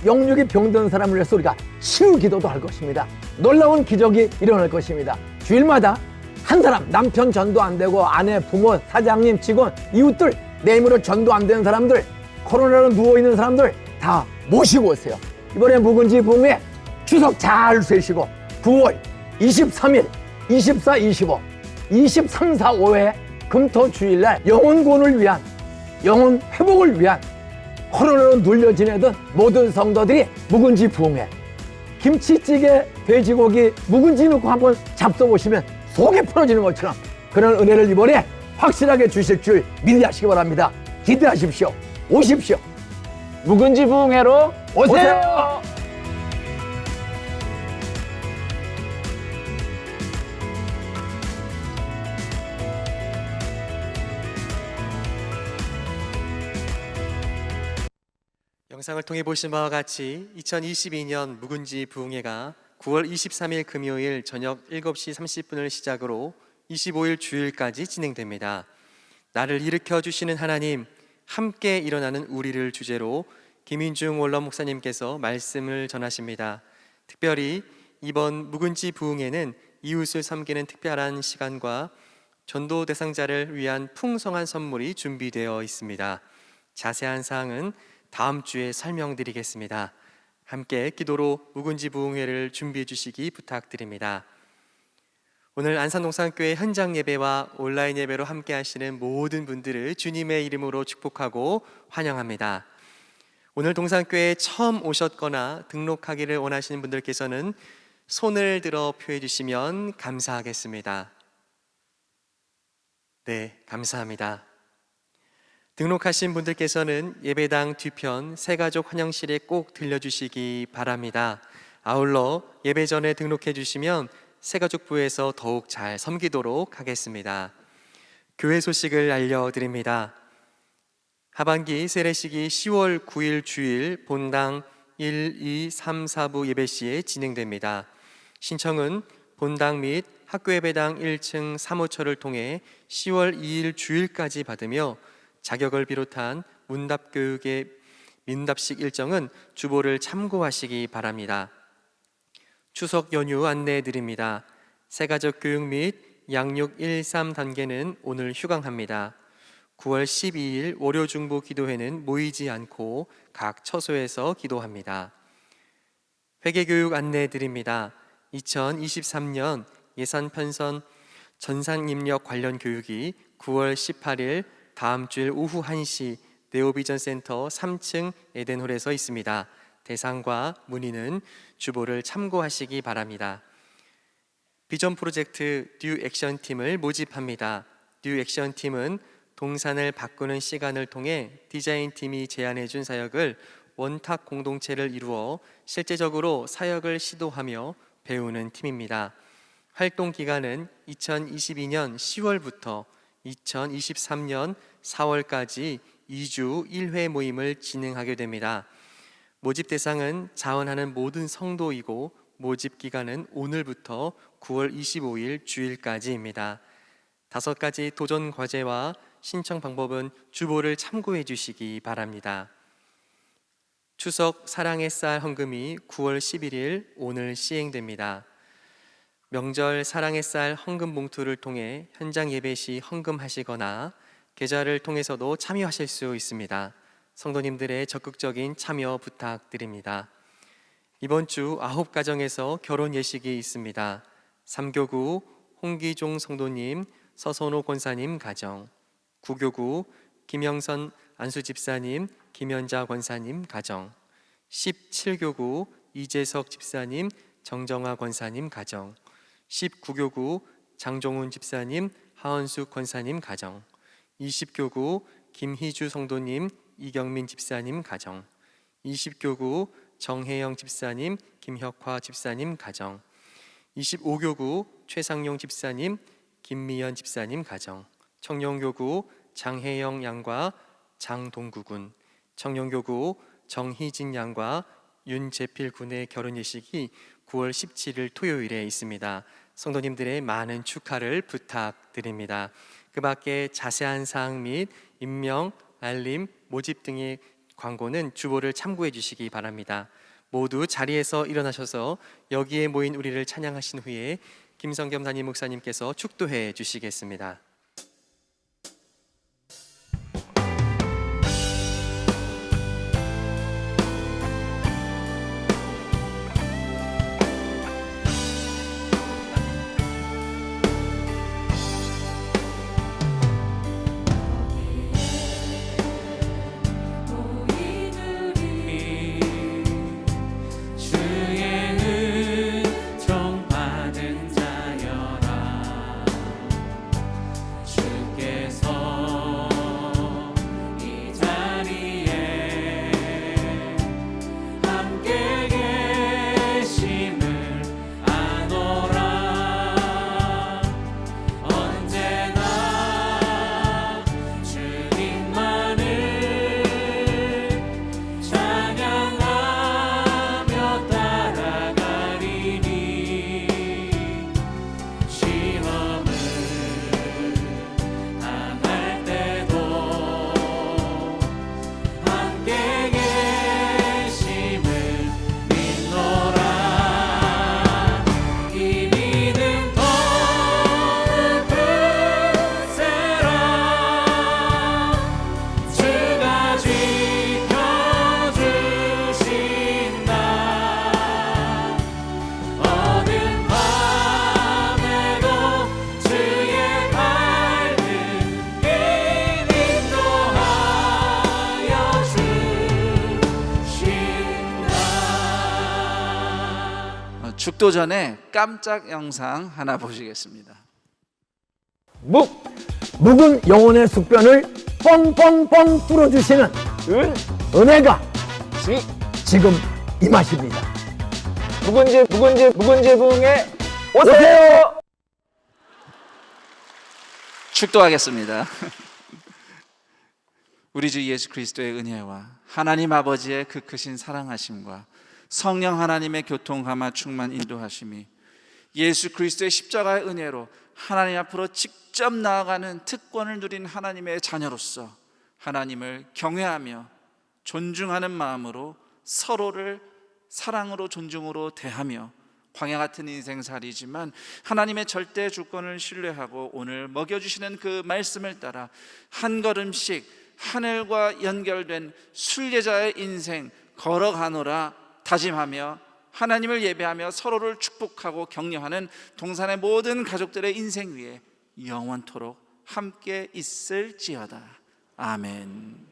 영육이 병든 사람을 위해서 우리가 치유 기도도 할 것입니다. 놀라운 기적이 일어날 것입니다. 주일마다 한 사람, 남편 전도 안 되고 아내, 부모, 사장님, 직원, 이웃들, 내 힘으로 전도 안 되는 사람들, 코로나로 누워있는 사람들 다 모시고 오세요. 이번에 묵은지 부흥회 추석 잘 쇠시고 9월 23일, 24, 25, 23, 4, 5회 금토 주일날 영혼 구원을 위한, 영혼 회복을 위한, 코로나로 눌려 지내던 모든 성도들이 묵은지 부흥회, 김치찌개, 돼지고기, 묵은지 넣고 한번 잡숴보시면 속이 풀어지는 것처럼 그런 은혜를 이번에 확실하게 주실 줄 믿으시기 바랍니다. 기대하십시오. 오십시오. 묵은지 부흥회로 오세요. 영상을 통해 보신 바와 같이 2022년 묵은지 부흥회가 9월 23일 금요일 저녁 7시 30분을 시작으로 25일 주일까지 진행됩니다. 나를 일으켜 주시는 하나님, 함께 일어나는 우리를 주제로 김인중 원로 목사님께서 말씀을 전하십니다. 특별히 이번 묵은지 부흥회는 이웃을 섬기는 특별한 시간과 전도 대상자를 위한 풍성한 선물이 준비되어 있습니다. 자세한 사항은 다음 주에 설명드리겠습니다. 함께 기도로 묵은지 부흥회를 준비해 주시기 부탁드립니다. 오늘 안산동산교회 현장 예배와 온라인 예배로 함께 하시는 모든 분들을 주님의 이름으로 축복하고 환영합니다. 오늘 동산교회에 처음 오셨거나 등록하기를 원하시는 분들께서는 손을 들어 표해 주시면 감사하겠습니다. 네, 감사합니다. 등록하신 분들께서는 예배당 뒤편 새가족 환영실에 꼭 들려주시기 바랍니다. 아울러 예배 전에 등록해 주시면 새가족부에서 더욱 잘 섬기도록 하겠습니다. 교회 소식을 알려드립니다. 하반기 세례식이 10월 9일 주일 본당 1, 2, 3, 4부 예배 시에 진행됩니다. 신청은 본당 및 학교예배당 1층 사무처를 통해 10월 2일 주일까지 받으며 자격을 비롯한 문답교육의 민답식 일정은 주보를 참고하시기 바랍니다. 추석 연휴 안내해 드립니다. 새가족 교육 및 양육 1, 3단계는 오늘 휴강합니다. 9월 12일 월요 중보 기도회는 모이지 않고 각 처소에서 기도합니다. 회계교육 안내해 드립니다. 2023년 예산 편성 전산 입력 관련 교육이 9월 18일 다음 주일 오후 1시 네오비전 센터 3층 에덴홀에서 있습니다. 대상과 문의는 주보를 참고하시기 바랍니다. 비전 프로젝트 뉴 액션 팀을 모집합니다. 뉴 액션 팀은 동산을 바꾸는 시간을 통해 디자인 팀이 제안해 준 사역을 원탁 공동체를 이루어 실제적으로 사역을 시도하며 배우는 팀입니다. 활동 기간은 2022년 10월부터 2023년 4월까지 2주 1회 모임을 진행하게 됩니다. 모집 대상은 자원하는 모든 성도이고 모집 기간은 오늘부터 9월 25일 주일까지입니다. 5가지 도전 과제와 신청 방법은 주보를 참고해 주시기 바랍니다. 추석 사랑의 쌀 헌금이 9월 11일 오늘 시행됩니다. 명절 사랑의 쌀 헌금 봉투를 통해 현장 예배 시 헌금하시거나 계좌를 통해서도 참여하실 수 있습니다. 성도님들의 적극적인 참여 부탁드립니다. 이번 주 9가정에서 결혼 예식이 있습니다. 삼교구 홍기종 성도님, 서선호 권사님 가정, 구교구 김영선 안수집사님, 김현자 권사님 가정, 17교구 이재석 집사님, 정정화 권사님 가정, 19교구 장종훈 집사님, 하은숙 권사님 가정, 20교구 김희주 성도님, 이경민 집사님 가정, 20교구 정혜영 집사님, 김혁화 집사님 가정, 25교구 최상용 집사님, 김미연 집사님 가정, 청룡교구 장혜영 양과 장동구 군, 청룡교구 정희진 양과 윤재필 군의 결혼 예식이 9월 17일 토요일에 있습니다. 성도님들의 많은 축하를 부탁드립니다. 그 밖에 자세한 사항 및 임명, 알림, 모집 등의 광고는 주보를 참고해 주시기 바랍니다. 모두 자리에서 일어나셔서 여기에 모인 우리를 찬양하신 후에 김성겸 담임 목사님께서 축도해 주시겠습니다. 축도 전에 깜짝 영상 하나 보시겠습니다. 묵은 영혼의 숙변을 뻥뻥뻥 뚫어주시는 은혜가 지금 임하십니다. 묵은지 부흥회 오세요. 축도하겠습니다. 우리 주 예수 그리스도의 은혜와 하나님 아버지의 그 크신 사랑하심과 성령 하나님의 교통감화 충만 인도하심이 예수 그리스도의 십자가의 은혜로 하나님 앞으로 직접 나아가는 특권을 누린 하나님의 자녀로서 하나님을 경외하며 존중하는 마음으로 서로를 사랑으로 존중으로 대하며 광야 같은 인생살이지만 하나님의 절대 주권을 신뢰하고 오늘 먹여주시는 그 말씀을 따라 한 걸음씩 하늘과 연결된 순례자의 인생 걸어가노라 다짐하며 하나님을 예배하며 서로를 축복하고 격려하는 동산의 모든 가족들의 인생 위에 영원토록 함께 있을지어다. 아멘.